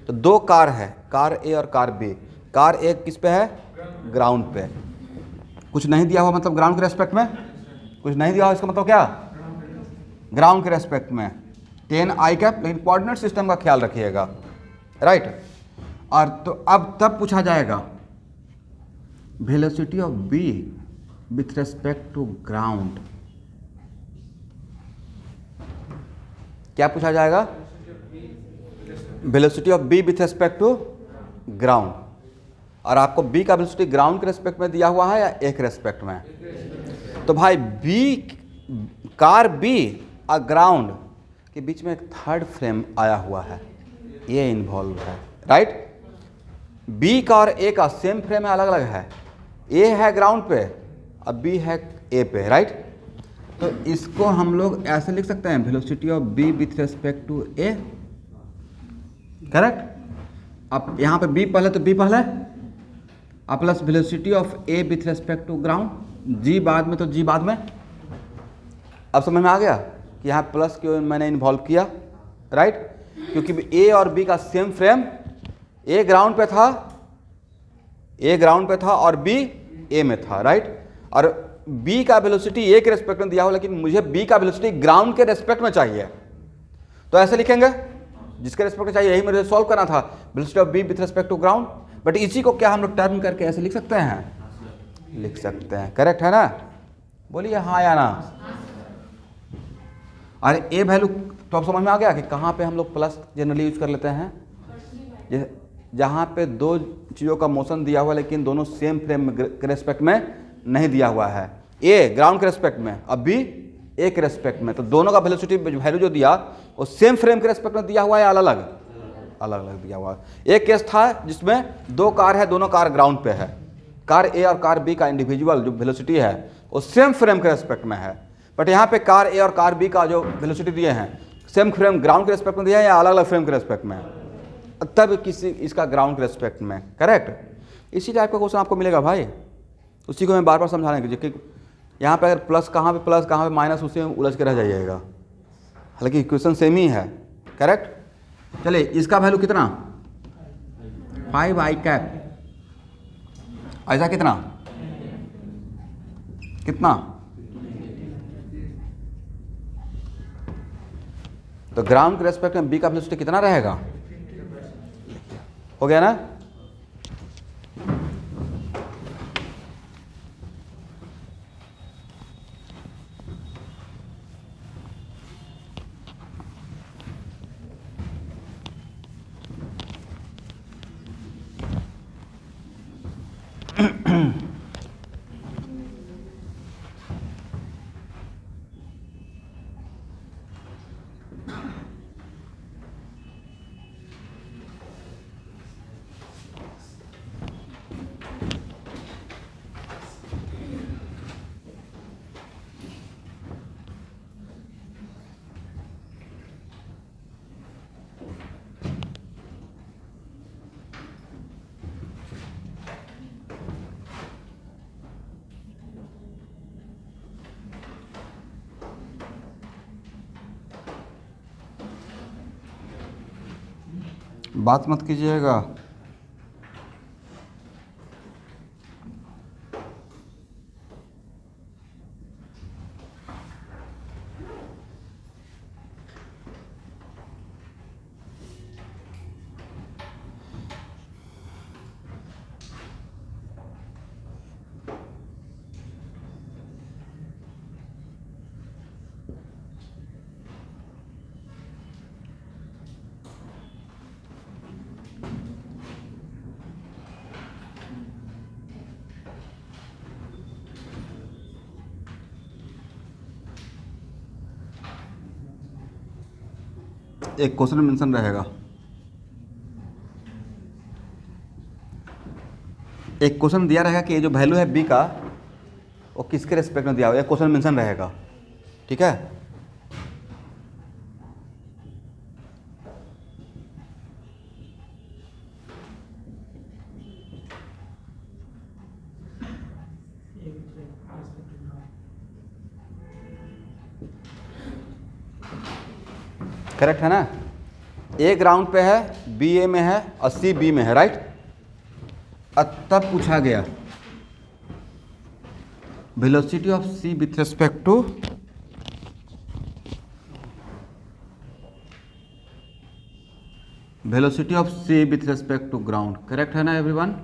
तो दो कार है, कार ए और कार बी। कार ए किस पे है, ग्राउंड पे। कुछ नहीं दिया हुआ मतलब ग्राउंड के रेस्पेक्ट में, कुछ नहीं दिया हुआ इसका मतलब क्या, ग्राउंड के रेस्पेक्ट में 10 आई कैप। लेकिन कोऑर्डिनेट सिस्टम का ख्याल रखिएगा, राइट। और तो अब तब पूछा जाएगा velocity of B with respect to ground. क्या पूछा जाएगा, velocity of B with respect to ground. और आपको बी का वेलोसिटी ग्राउंड के रेस्पेक्ट में दिया हुआ है या एक रेस्पेक्ट में। तो भाई बी, कार बी और ग्राउंड के बीच में एक थर्ड फ्रेम आया हुआ है, ये इन्वॉल्व है, राइट। बी का और ए का सेम फ्रेम है, अलग अलग है। ए है ग्राउंड पे और बी है ए पे, राइट। तो इसको हम लोग ऐसे लिख सकते हैं, velocity of B with respect to A, correct. अब यहाँ पे बी पहले तो बी पहले, अब plus velocity of A with respect to ground, जी बाद में तो जी बाद में। अब समझ में आ गया कि यहाँ प्लस क्यों मैंने इन्वॉल्व किया, राइट। क्योंकि ए और बी का सेम फ्रेम, ए ग्राउंड पे था, ए ग्राउंड पे था और बी ए में था, राइट। और बी का वेलोसिटी ए के रेस्पेक्ट में दिया हो, लेकिन मुझे बी का वेलोसिटी ग्राउंड के रेस्पेक्ट में चाहिए, तो ऐसे लिखेंगे, जिसके रेस्पेक्ट में चाहिए, यही मुझे सॉल्व करना था, velocity of B with respect to ground. But इसी को क्या हम लोग टर्म करके ऐसे लिख सकते हैं, लिख सकते हैं, करेक्ट है ना। बोलिए हाँ या ना। अरे ए वैल्यू तो अब समझ में आ गया कि कहाँ पे हम लोग प्लस जनरली यूज कर लेते हैं, जहाँ पे दो चीज़ों का मोशन दिया हुआ है लेकिन दोनों सेम फ्रेम के रेस्पेक्ट में नहीं दिया हुआ है। ए ग्राउंड के रेस्पेक्ट में, अब बी ए के रेस्पेक्ट में, तो दोनों का वेलोसिटी वैल्यू जो दिया वो सेम फ्रेम के रेस्पेक्ट में दिया हुआ है या अलग अलग, अलग अलग दिया हुआ है। एक केस था जिसमें दो कार है, दोनों कार ग्राउंड पे है, कार ए और कार बी का इंडिविजुअल जो वेलोसिटी है वो सेम फ्रेम के रेस्पेक्ट में है। बट यहाँ पे कार ए और कार बी का जो वेलोसिटी दिए हैं सेम फ्रेम ग्राउंड के रेस्पेक्ट में दिया है या अलग अलग फ्रेम के रेस्पेक्ट में, तब किसी इसका ग्राउंड के रेस्पेक्ट में, करेक्ट। इसी टाइप का क्वेश्चन आपको मिलेगा भाई, उसी को मैं बार बार समझाने की, कि यहाँ पे अगर प्लस कहाँ पे प्लस कहाँ पे माइनस, उसी में उलझ के रह जाइएगा, हालांकि इक्वेशन सेम ही है, करेक्ट। चलिए इसका वैल्यू कितना, 5 आई कैप, ऐसा कितना कितना, तो ग्राउंड के रेस्पेक्ट में बी का वेलोसिटी कितना रहेगा, हो गया ना। बात मत कीजिएगा। एक क्वेश्चन में मेंशन रहेगा, एक क्वेश्चन दिया रहेगा कि ये जो वैल्यू है बी का वो किसके रेस्पेक्ट में दिया हुआ है, एक क्वेश्चन मेंशन रहेगा, ठीक है। करेक्ट है ना। ए ग्राउंड पे है, बी ए में है और सी बी में है, राइट। अब तब पूछा गया velocity of C with respect to velocity of C with respect to ground, correct है ना एवरीवन।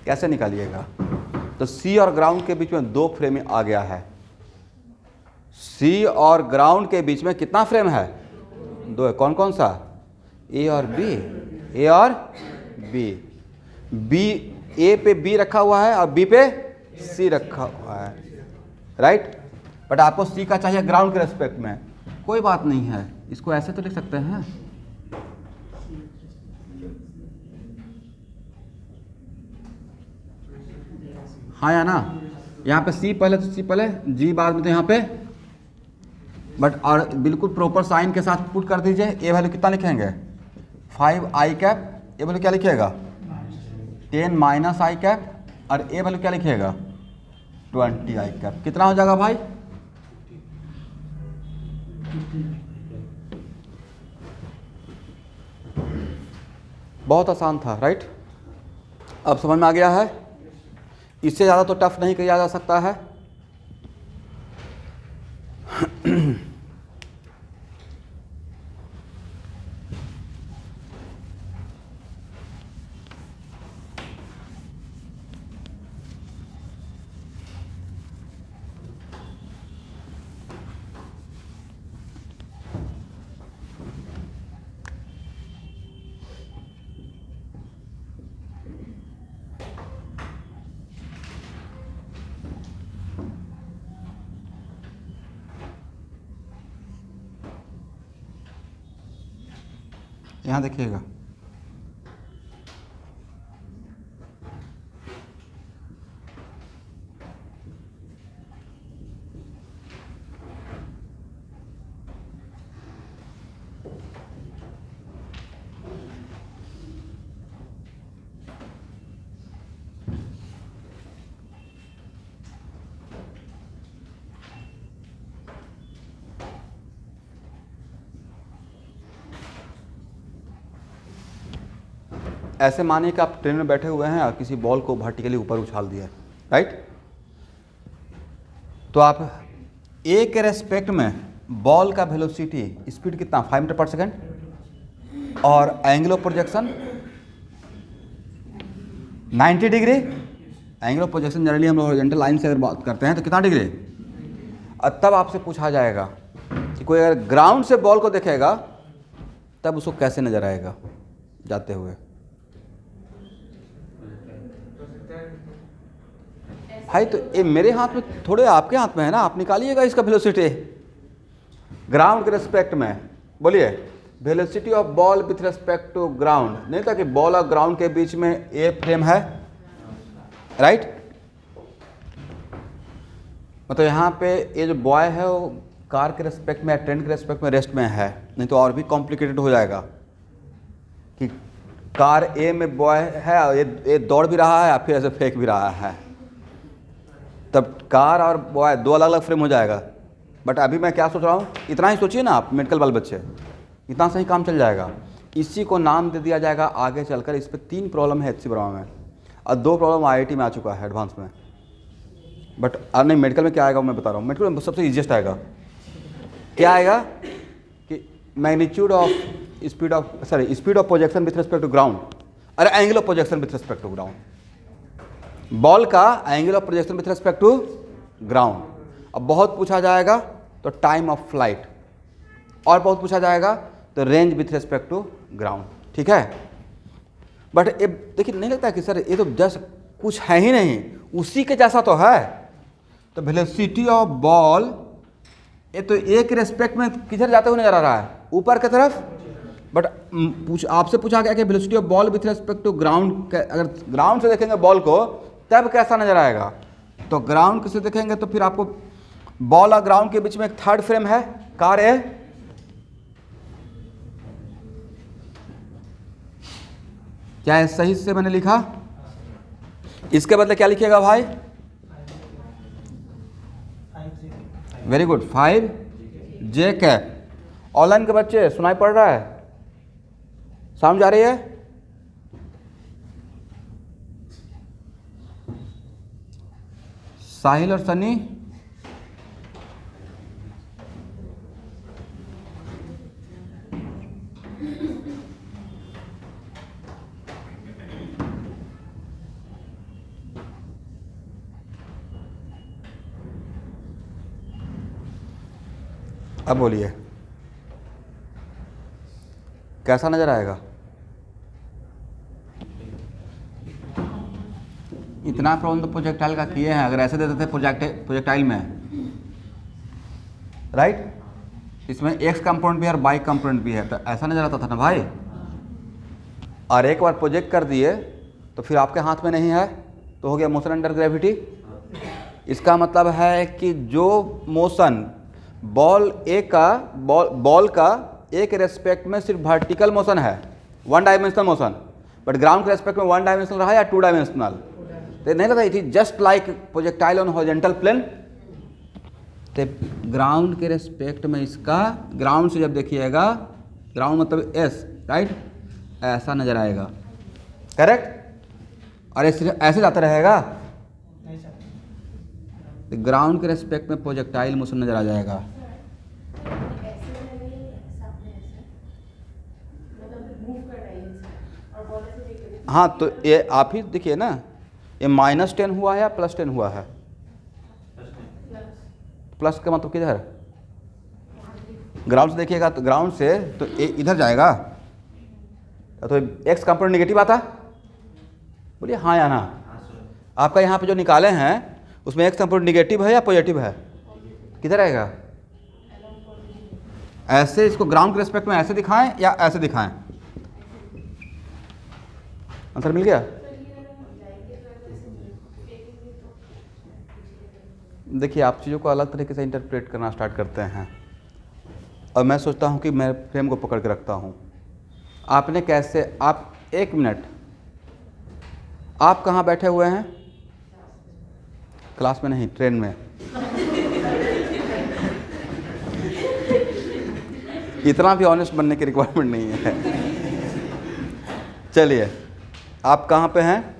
कैसे निकालिएगा? तो सी और ग्राउंड के बीच में 2 फ्रेम आ गया है। सी और ग्राउंड के बीच में कितना फ्रेम है? 2 है। कौन कौन सा? ए और बी, ए और बी। बी ए पे बी रखा हुआ है और बी पे सी रखा हुआ है, राइट। बट आपको सी का चाहिए ग्राउंड के रेस्पेक्ट में, कोई बात नहीं है, इसको ऐसे तो लिख सकते हैं। हाँ या ना। यहाँ पे सी पहले तो सी पहले, जी बाद में, तो यहाँ पे बट और बिल्कुल प्रॉपर साइन के साथ पुट कर दीजिए। ए वैल्यू कितना लिखेंगे? 5 आई कैप। ए वैल्यू क्या लिखिएगा? 10 माइनस आई कैप। और ए वैल्यू क्या लिखिएगा? 20 आई कैप। कितना हो जाएगा भाई? बहुत आसान था, राइट। अब समझ में आ गया है। इससे ज़्यादा तो टफ नहीं किया जा सकता है। यहाँ देखिएगा, ऐसे मानिए कि आप ट्रेन में बैठे हुए हैं और किसी बॉल को वर्टिकली ऊपर उछाल दिया, राइट। तो आप ए के रेस्पेक्ट में बॉल का वेलोसिटी स्पीड कितना? 5 मीटर पर सेकेंड। और angle of projection 90 degree. Angle of projection generally हम लोग हॉरिजॉन्टल लाइन से अगर बात करते हैं तो कितना डिग्री? और तब आपसे पूछा जाएगा कि कोई अगर ग्राउंड से बॉल को देखेगा तब उसको कैसे नजर आएगा जाते हुए? भाई तो ये मेरे हाथ में थोड़े आपके हाथ में है ना, आप निकालिएगा इसका वेलोसिटी ग्राउंड के रेस्पेक्ट में। बोलिए, velocity of ball with respect to ground. नहीं था कि बॉल और ग्राउंड के बीच में ए फ्रेम है, राइट। मतलब यहाँ पे ये जो बॉय है वो कार के रेस्पेक्ट में या ट्रेन के रेस्पेक्ट में रेस्ट में है, नहीं तो और भी कॉम्प्लिकेटेड हो जाएगा कि कार ए में बॉय है और ये दौड़ भी रहा है फिर ऐसे फेंक भी रहा है, तब कार और बॉय 2 अलग अलग फ्रेम हो जाएगा। बट अभी मैं क्या सोच रहा हूँ, इतना ही सोचिए ना आप, मेडिकल वाले बच्चे, इतना सही काम चल जाएगा। इसी को नाम दे दिया जाएगा आगे चलकर। इस पर 3 प्रॉब्लम है HC बरामा में और 2 प्रॉब्लम IIT में आ चुका है एडवांस में। बट नहीं, मेडिकल में क्या आएगा मैं बता रहा हूँ। मेडिकल में सबसे ईजिएस्ट आएगा, क्या आएगा कि magnitude of speed of projection with respect to ground और angle of projection with respect to ground. Ball का angle of projection with respect to ground. अब बहुत पूछा जाएगा तो टाइम ऑफ फ्लाइट, और बहुत पूछा जाएगा तो range with respect to ground, ठीक है। बट ये देखिए, नहीं लगता कि सर ये तो जस्ट कुछ है ही नहीं, उसी के जैसा तो है। तो वेलोसिटी ऑफ बॉल ये तो ए के रेस्पेक्ट में किधर जाते हुए नजर आ रहा है? ऊपर की तरफ। बट आपसे पूछा गया कि velocity of ball with respect to ground, अगर ग्राउंड से देखेंगे बॉल को तब कैसा नजर आएगा? तो ग्राउंड से देखेंगे तो फिर आपको बॉल और ग्राउंड के बीच में एक 3rd फ्रेम है, कार ए। क्या है सही से मैंने लिखा? इसके बदले क्या लिखिएगा भाई? वेरी गुड, 5 जे कैप। ऑनलाइन के बच्चे सुनाई पड़ रहा है? साउंड जा रही है? साहिल और सनी, अब बोलिए कैसा नजर आएगा? इतना प्रॉब्लम तो प्रोजेक्टाइल का किए हैं, अगर ऐसे देते थे प्रोजेक्टाइल में, राइट, इसमें एक्स कंपोनेंट भी है और वाई कंपोनेंट भी है, तो ऐसा नजर आता था ना भाई। और एक बार प्रोजेक्ट कर दिए तो फिर आपके हाथ में नहीं है, तो हो गया मोशन अंडर ग्रेविटी। इसका मतलब है कि जो मोशन बॉल का ए के रेस्पेक्ट में सिर्फ वर्टिकल मोशन है, one dimensional motion, but ground के रेस्पेक्ट में वन डायमेंशनल रहा या टू डायमेंशनल, तो नहीं लगता it is just like projectile on horizontal plane. तो ग्राउंड के रेस्पेक्ट में इसका, ग्राउंड से जब देखिएगा, ग्राउंड मतलब एस, राइट, ऐसा नजर आएगा, करेक्ट। और ऐसे जाता रहेगा, तो ग्राउंड के रेस्पेक्ट में प्रोजेक्टाइल मोशन नजर आ जाएगा। हाँ, तो ये आप ही देखिए ना, ये -10 हुआ है या +10 हुआ है? प्लस का मतलब किधर? ग्राउंड से देखिएगा, तो ग्राउंड से तो ये इधर जाएगा, तो एक्स कंपोनेंट नेगेटिव आता, बोलिए हाँ या ना। आपका यहाँ पे जो निकाले हैं उसमें एक्स कंपोनेंट नेगेटिव है या पॉजिटिव है? किधर आएगा? ऐसे इसको ग्राउंड के रेस्पेक्ट में ऐसे दिखाएं या ऐसे दिखाएं? आंसर मिल गया? देखिए, आप चीज़ों को अलग तरीके से इंटरप्रेट करना स्टार्ट करते हैं, और मैं सोचता हूँ कि मैं फ्रेम को पकड़ के रखता हूँ। आपने कैसे, आप एक मिनट, आप कहाँ बैठे हुए हैं? क्लास में नहीं, ट्रेन में। इतना भी ऑनेस्ट बनने की रिक्वायरमेंट नहीं है। चलिए, आप कहाँ पे हैं?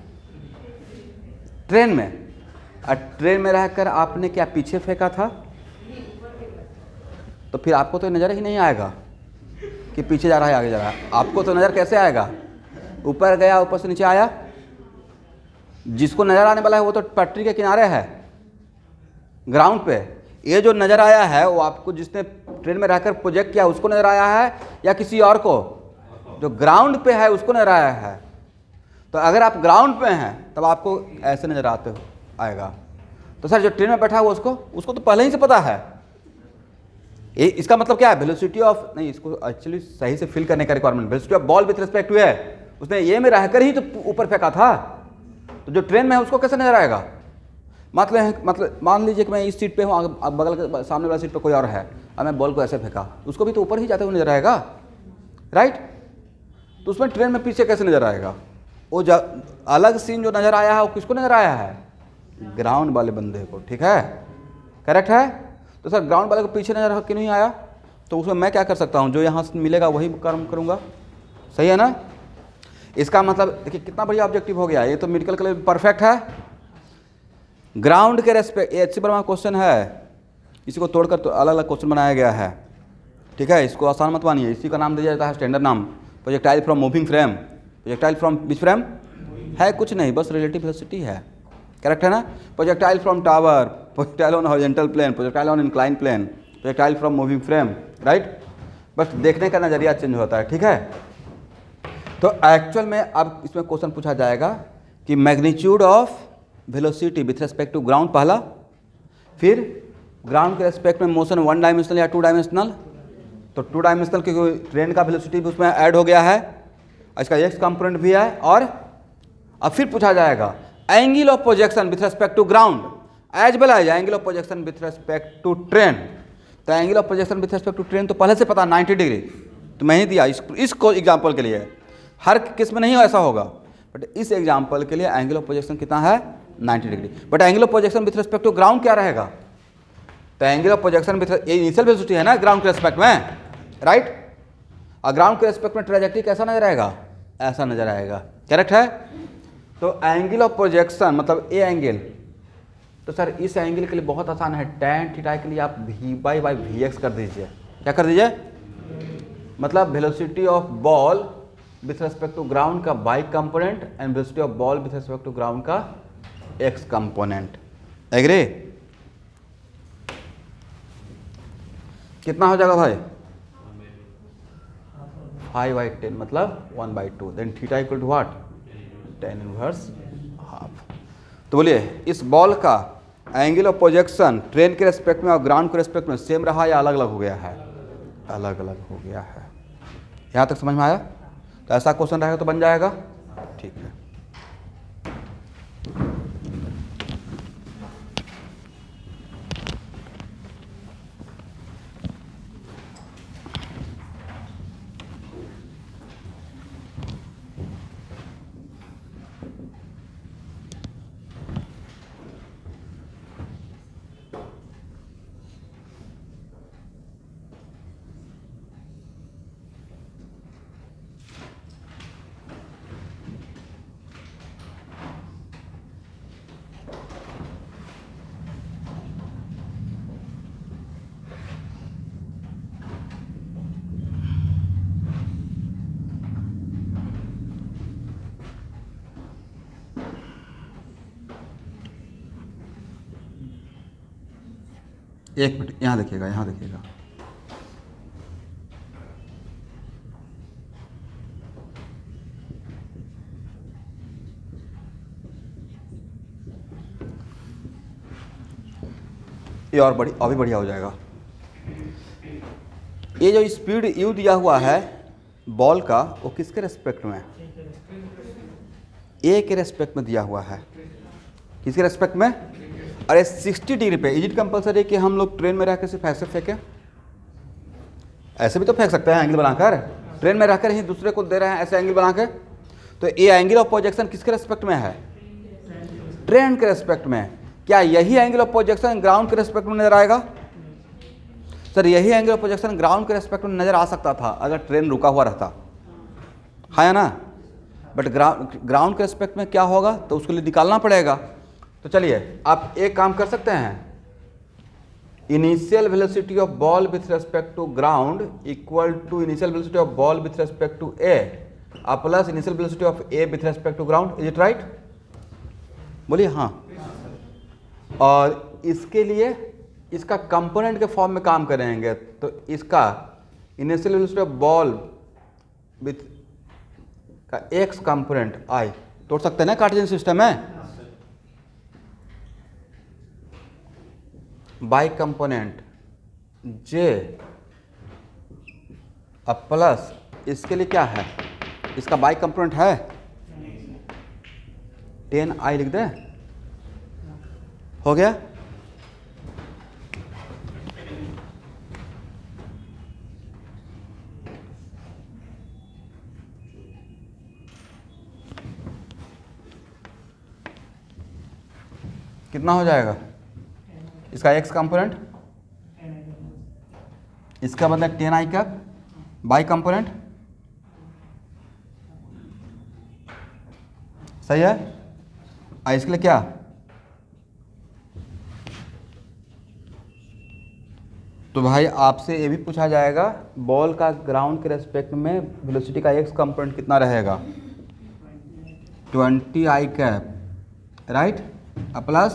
ट्रेन में। और ट्रेन में रहकर आपने क्या पीछे फेंका था? तो फिर आपको तो नज़र ही नहीं आएगा कि पीछे जा रहा है आगे जा रहा है। आपको तो नज़र कैसे आएगा? ऊपर गया, ऊपर से नीचे आया। जिसको नज़र आने वाला है वो तो पटरी के किनारे है, ग्राउंड पे। ये जो नज़र आया है वो आपको जिसने ट्रेन में रहकर प्रोजेक्ट किया उसको नज़र आया है या किसी और को? जो ग्राउंड पे है उसको नज़र आया है। तो अगर आप ग्राउंड पे हैं तब आपको ऐसे नज़र आते हो आएगा। तो सर जो ट्रेन में बैठा हुआ उसको तो पहले ही से पता है। इसका मतलब क्या है? वेलोसिटी ऑफ, नहीं, इसको एक्चुअली सही से फिल करने का requirement, velocity of ball with respect to है, उसने ये में रहकर ही तो ऊपर फेंका था। तो जो ट्रेन में है उसको कैसे नजर आएगा? मतलब मान लीजिए कि मैं इस सीट पे हूँ, अब बगल के सामने वाला सीट पे कोई और है, और मैं बॉल को ऐसे फेंका, उसको भी तो ऊपर ही जाते हुए नजर आएगा, राइट। तो उसमें ट्रेन में पीछे कैसे नजर आएगा? वो अलग सीन जो नजर आया है वो किसको नजर आया है? ग्राउंड वाले बंदे को, ठीक है, करेक्ट है। तो सर ग्राउंड वाले को पीछे नजर क्यों नहीं आया? तो उसमें मैं क्या कर सकता हूँ? जो यहाँ से मिलेगा वही कर्म करूँगा, सही है ना। इसका मतलब देखिए कितना बढ़िया ऑब्जेक्टिव हो गया। ये तो मेडिकल के लिए परफेक्ट है। ग्राउंड के रेस्पेक्ट, ये अच्छी बड़ा क्वेश्चन है, इसी को तोड़कर तो अलग अलग क्वेश्चन बनाया गया है, ठीक है। इसको आसान मत मानिए, इसी का नाम दिया जाता है स्टैंडर्ड नाम, projectile from moving frame. Projectile from which frame? है कुछ नहीं, बस रिलेटिव वेलोसिटी है, करेक्ट है ना। Projectile from tower, projectile on horizontal plane, projectile on incline plane, projectile from moving frame, right. बस देखने का नज़रिया चेंज होता है, ठीक है। तो एक्चुअल में अब इसमें क्वेश्चन पूछा जाएगा कि magnitude of velocity with respect to ground पहला, फिर ग्राउंड के रेस्पेक्ट में मोशन वन डायमेंशनल या टू डायमेंशनल। तो टू डायमेंशनल क्योंकि ट्रेन का वेलोसिटी भी उसमें ऐड हो गया है, इसका एक्स कंपोनेंट भी है। और अब फिर पूछा जाएगा angle of projection with respect to ground as well as angle of projection with respect to train. तो angle of projection with respect to train तो पहले से पता 90 डिग्री, तो मैं ही दिया इसको एग्जाम्पल के लिए। हर केस में नहीं ऐसा होगा, बट इस एग्जाम्पल के लिए एंगल ऑफ प्रोजेक्शन कितना है? 90 degree. But angle of projection with respect to ground क्या रहेगा? तो एंगल ऑफ प्रोजेक्शन विथ, ये इनिशियल वेलोसिटी है ना ग्राउंड के रेस्पेक्ट में, राइट। और ग्राउंड के रेस्पेक्ट में ट्रेजेक्टरी कैसा नजर आएगा, ऐसा नजर आएगा, करेक्ट है। तो एंगल ऑफ प्रोजेक्शन मतलब ए एंगल, तो सर इस एंगल के लिए बहुत आसान है, tan थीटा के लिए आप v/vx कर दीजिए। क्या कर दीजिए, मतलब velocity of ball with respect to ground का y component and velocity of ball with respect to ground का x कंपोनेंट। एग्री? कितना हो जाएगा भाई, 5/10 मतलब 1/2, then theta equal to what, tan inverse half. तो बोलिए इस बॉल का एंगल ऑफ प्रोजेक्शन ट्रेन के रेस्पेक्ट में और ग्राउंड के रेस्पेक्ट में सेम रहा या अलग अलग हो गया है, अलग अलग हो गया है। यहाँ तक समझ में आया? तो ऐसा क्वेश्चन रहेगा तो बन जाएगा, ठीक है। एक मिनट यहाँ देखिएगा, यहाँ देखिएगा। ये और बड़ी अभी बढ़िया हो जाएगा। ये जो स्पीड यू दिया हुआ है बॉल का वो किसके रेस्पेक्ट में है, ए के रेस्पेक्ट में दिया हुआ है। किसके रेस्पेक्ट में? अरे 60 डिग्री पे। इज इट कंपलसरी कि हम लोग ट्रेन में रह के सिर्फ ऐसे फेंके? ऐसे भी तो फेंक सकते हैं एंगल बनाकर, ट्रेन में रहकर ही दूसरे को दे रहे हैं ऐसे एंगल बना के। तो ये एंगल ऑफ प्रोजेक्शन किसके रेस्पेक्ट में है, ट्रेन के रेस्पेक्ट में। क्या यही एंगल ऑफ प्रोजेक्शन ग्राउंड के रेस्पेक्ट में नजर आएगा? सर यही एंगल ऑफ प्रोजेक्शन ग्राउंड के रेस्पेक्ट में नजर आ सकता था अगर ट्रेन रुका हुआ रहता, है या ना। बट ग्राउंड के रेस्पेक्ट में क्या होगा तो उसके लिए निकालना पड़ेगा। तो चलिए आप एक काम कर सकते हैं, initial velocity of ball with respect to ground equal to initial velocity of ball with respect to A plus initial velocity of A with respect to ground. Is it right? बोलिए हाँ। और इसके लिए इसका कंपोनेंट के form में काम करेंगे, तो इसका initial velocity of ball with का एक्स कंपोनेंट आई तोड़ सकते हैं ना, कार्टेशियन सिस्टम है। बाई कंपोनेंट जे अब प्लस इसके लिए क्या है, इसका बाई कंपोनेंट है 10i लिख दे, हो गया। कितना हो जाएगा इसका x कंपोनेंट, इसका मतलब 10i का बाई कंपोनेंट, सही है। और इसके लिए क्या, तो भाई आपसे ये भी पूछा जाएगा बॉल का ग्राउंड के रेस्पेक्ट में वेलोसिटी का x कंपोनेंट कितना रहेगा, 20i cap, right, plus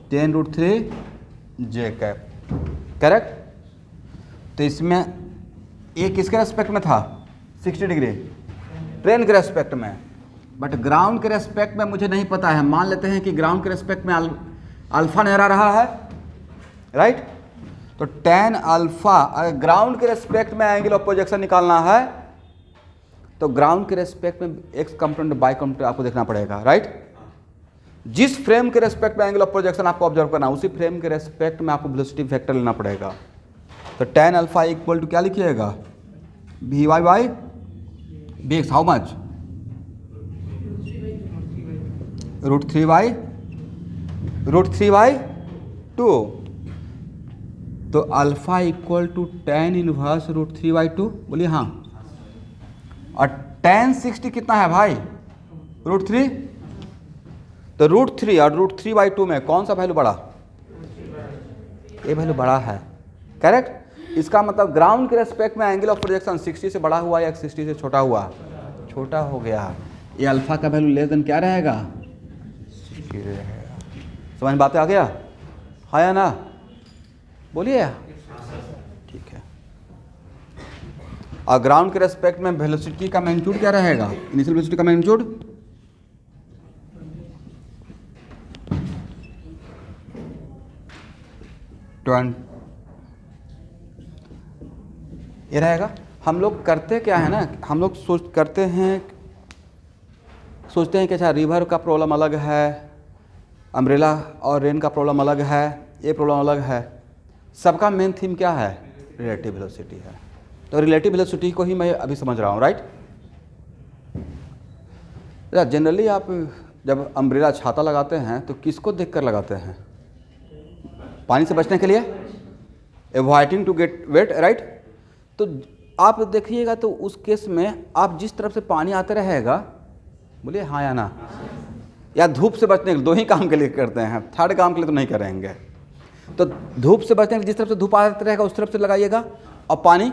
10√3 j cap, correct. तो इसमें ये किसके रेस्पेक्ट में था, 60 डिग्री ट्रेन के रेस्पेक्ट में। बट ग्राउंड के रेस्पेक्ट में मुझे नहीं पता है, मान लेते हैं कि ग्राउंड के रेस्पेक्ट में अल्फा नजर आ रहा है, राइट। तो tan अल्फा, अगर ग्राउंड के रेस्पेक्ट में एंगल ऑफ प्रोजेक्शन निकालना है तो ग्राउंड के रेस्पेक्ट में एक्स कंपोनेंट बाई कंपोनेंट आपको देखना पड़ेगा, राइट। जिस फ्रेम के रेस्पेक्ट में एंगल ऑफ प्रोजेक्शन आपको ऑब्जर्व करना, उसी फ्रेम के रेस्पेक्ट में आपको वेलोसिटी वेक्टर लेना पड़ेगा। तो tan अल्फा इक्वल टू क्या लिखिएगा, vy/vx, हाउ मच, √3/2। तो alpha equal to tan inverse √3/2, बोलिए हाँ। और tan 60 कितना है भाई? √3। तो √3 और √3/2 में कौन सा वैल्यू बड़ा? ये वैल्यू बड़ा है, करेक्ट। इसका मतलब ग्राउंड के रेस्पेक्ट में एंगल ऑफ प्रोजेक्शन 60 से बड़ा हुआ या 60 से छोटा हुआ? छोटा हो गया। ये अल्फा का वैल्यू लेस देन क्या रहेगा? 60 रहेगा। समझ में बातें आ गया? हाँ या ना? बोलिए। ठीक है। और ग्राउंड के रेस्पेक्ट में वेलोसिटी का मैग्नीट्यूड क्या रहेगा? इनिशियल वेलोसिटी का मैग्नीट्यूड ये रहेगा। हम लोग करते क्या है ना, हम लोग सोचते हैं कि अच्छा रिवर का प्रॉब्लम अलग है, अम्ब्रेला और रेन का प्रॉब्लम अलग है, ये प्रॉब्लम अलग है। सबका मेन थीम क्या है? रिलेटिव वेलोसिटी है। तो रिलेटिव वेलोसिटी को ही मैं अभी समझ रहा हूँ, राइट। जनरली आप जब अम्ब्रेला छाता लगाते हैं तो किसको देखकर लगाते हैं? पानी से बचने के लिए, avoiding to get wet, right. तो आप देखिएगा तो उस केस में आप जिस तरफ से पानी आता रहेगा, बोलिए हाँ या ना, या धूप से बचने के लिए, दो ही काम के लिए करते हैं, थर्ड काम के लिए तो नहीं करेंगे। तो धूप से बचने के लिए जिस तरफ से धूप आता रहेगा उस तरफ से लगाइएगा, और पानी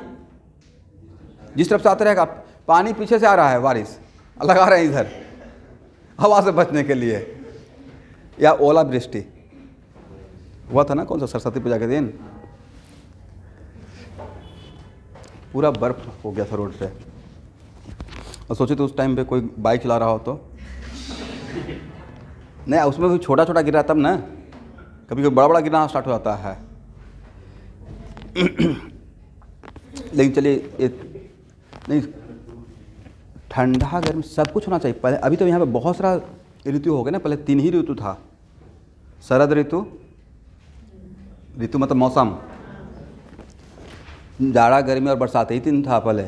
जिस तरफ से आता रहेगा, पानी पीछे से आ रहा है बारिश, लगा रहे हैं इधर हवा से बचने के लिए। या ओला वृष्टि हुआ था ना, कौन सा सरस्वती पूजा के दिन, पूरा बर्फ हो गया था रोड पे, और सोचे तो उस टाइम पे कोई बाइक चला रहा हो तो नहीं, उसमें भी छोटा छोटा गिरा तब ना, कभी कभी बड़ा बड़ा गिरना स्टार्ट हो जाता है। लेकिन चलिए, नहीं, ठंडा गर्मी सब कुछ होना चाहिए। पहले अभी तो यहाँ पे बहुत सारा ऋतु हो गया ना, पहले 3 ही ऋतु था, शरद ऋतु, ऋतु मतलब मौसम, जाड़ा गर्मी और बरसात, ही 3 था पहले,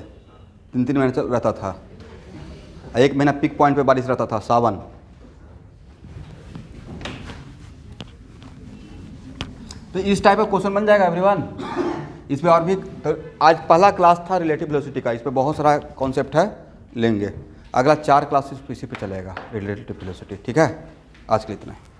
3 महीने चल रहता था। 1 महीना पिक पॉइंट पे बारिश रहता था, सावन। तो इस टाइप का क्वेश्चन बन जाएगा एवरीवन। इस पे और भी, तो आज पहला क्लास था रिलेटिव वेलोसिटी का, इस पे बहुत सारा कॉन्सेप्ट है, लेंगे। अगला 4 क्लासेस इसी पे चलेगा, रिलेटिव वेलोसिटी। ठीक है, आज के लिए इतना है।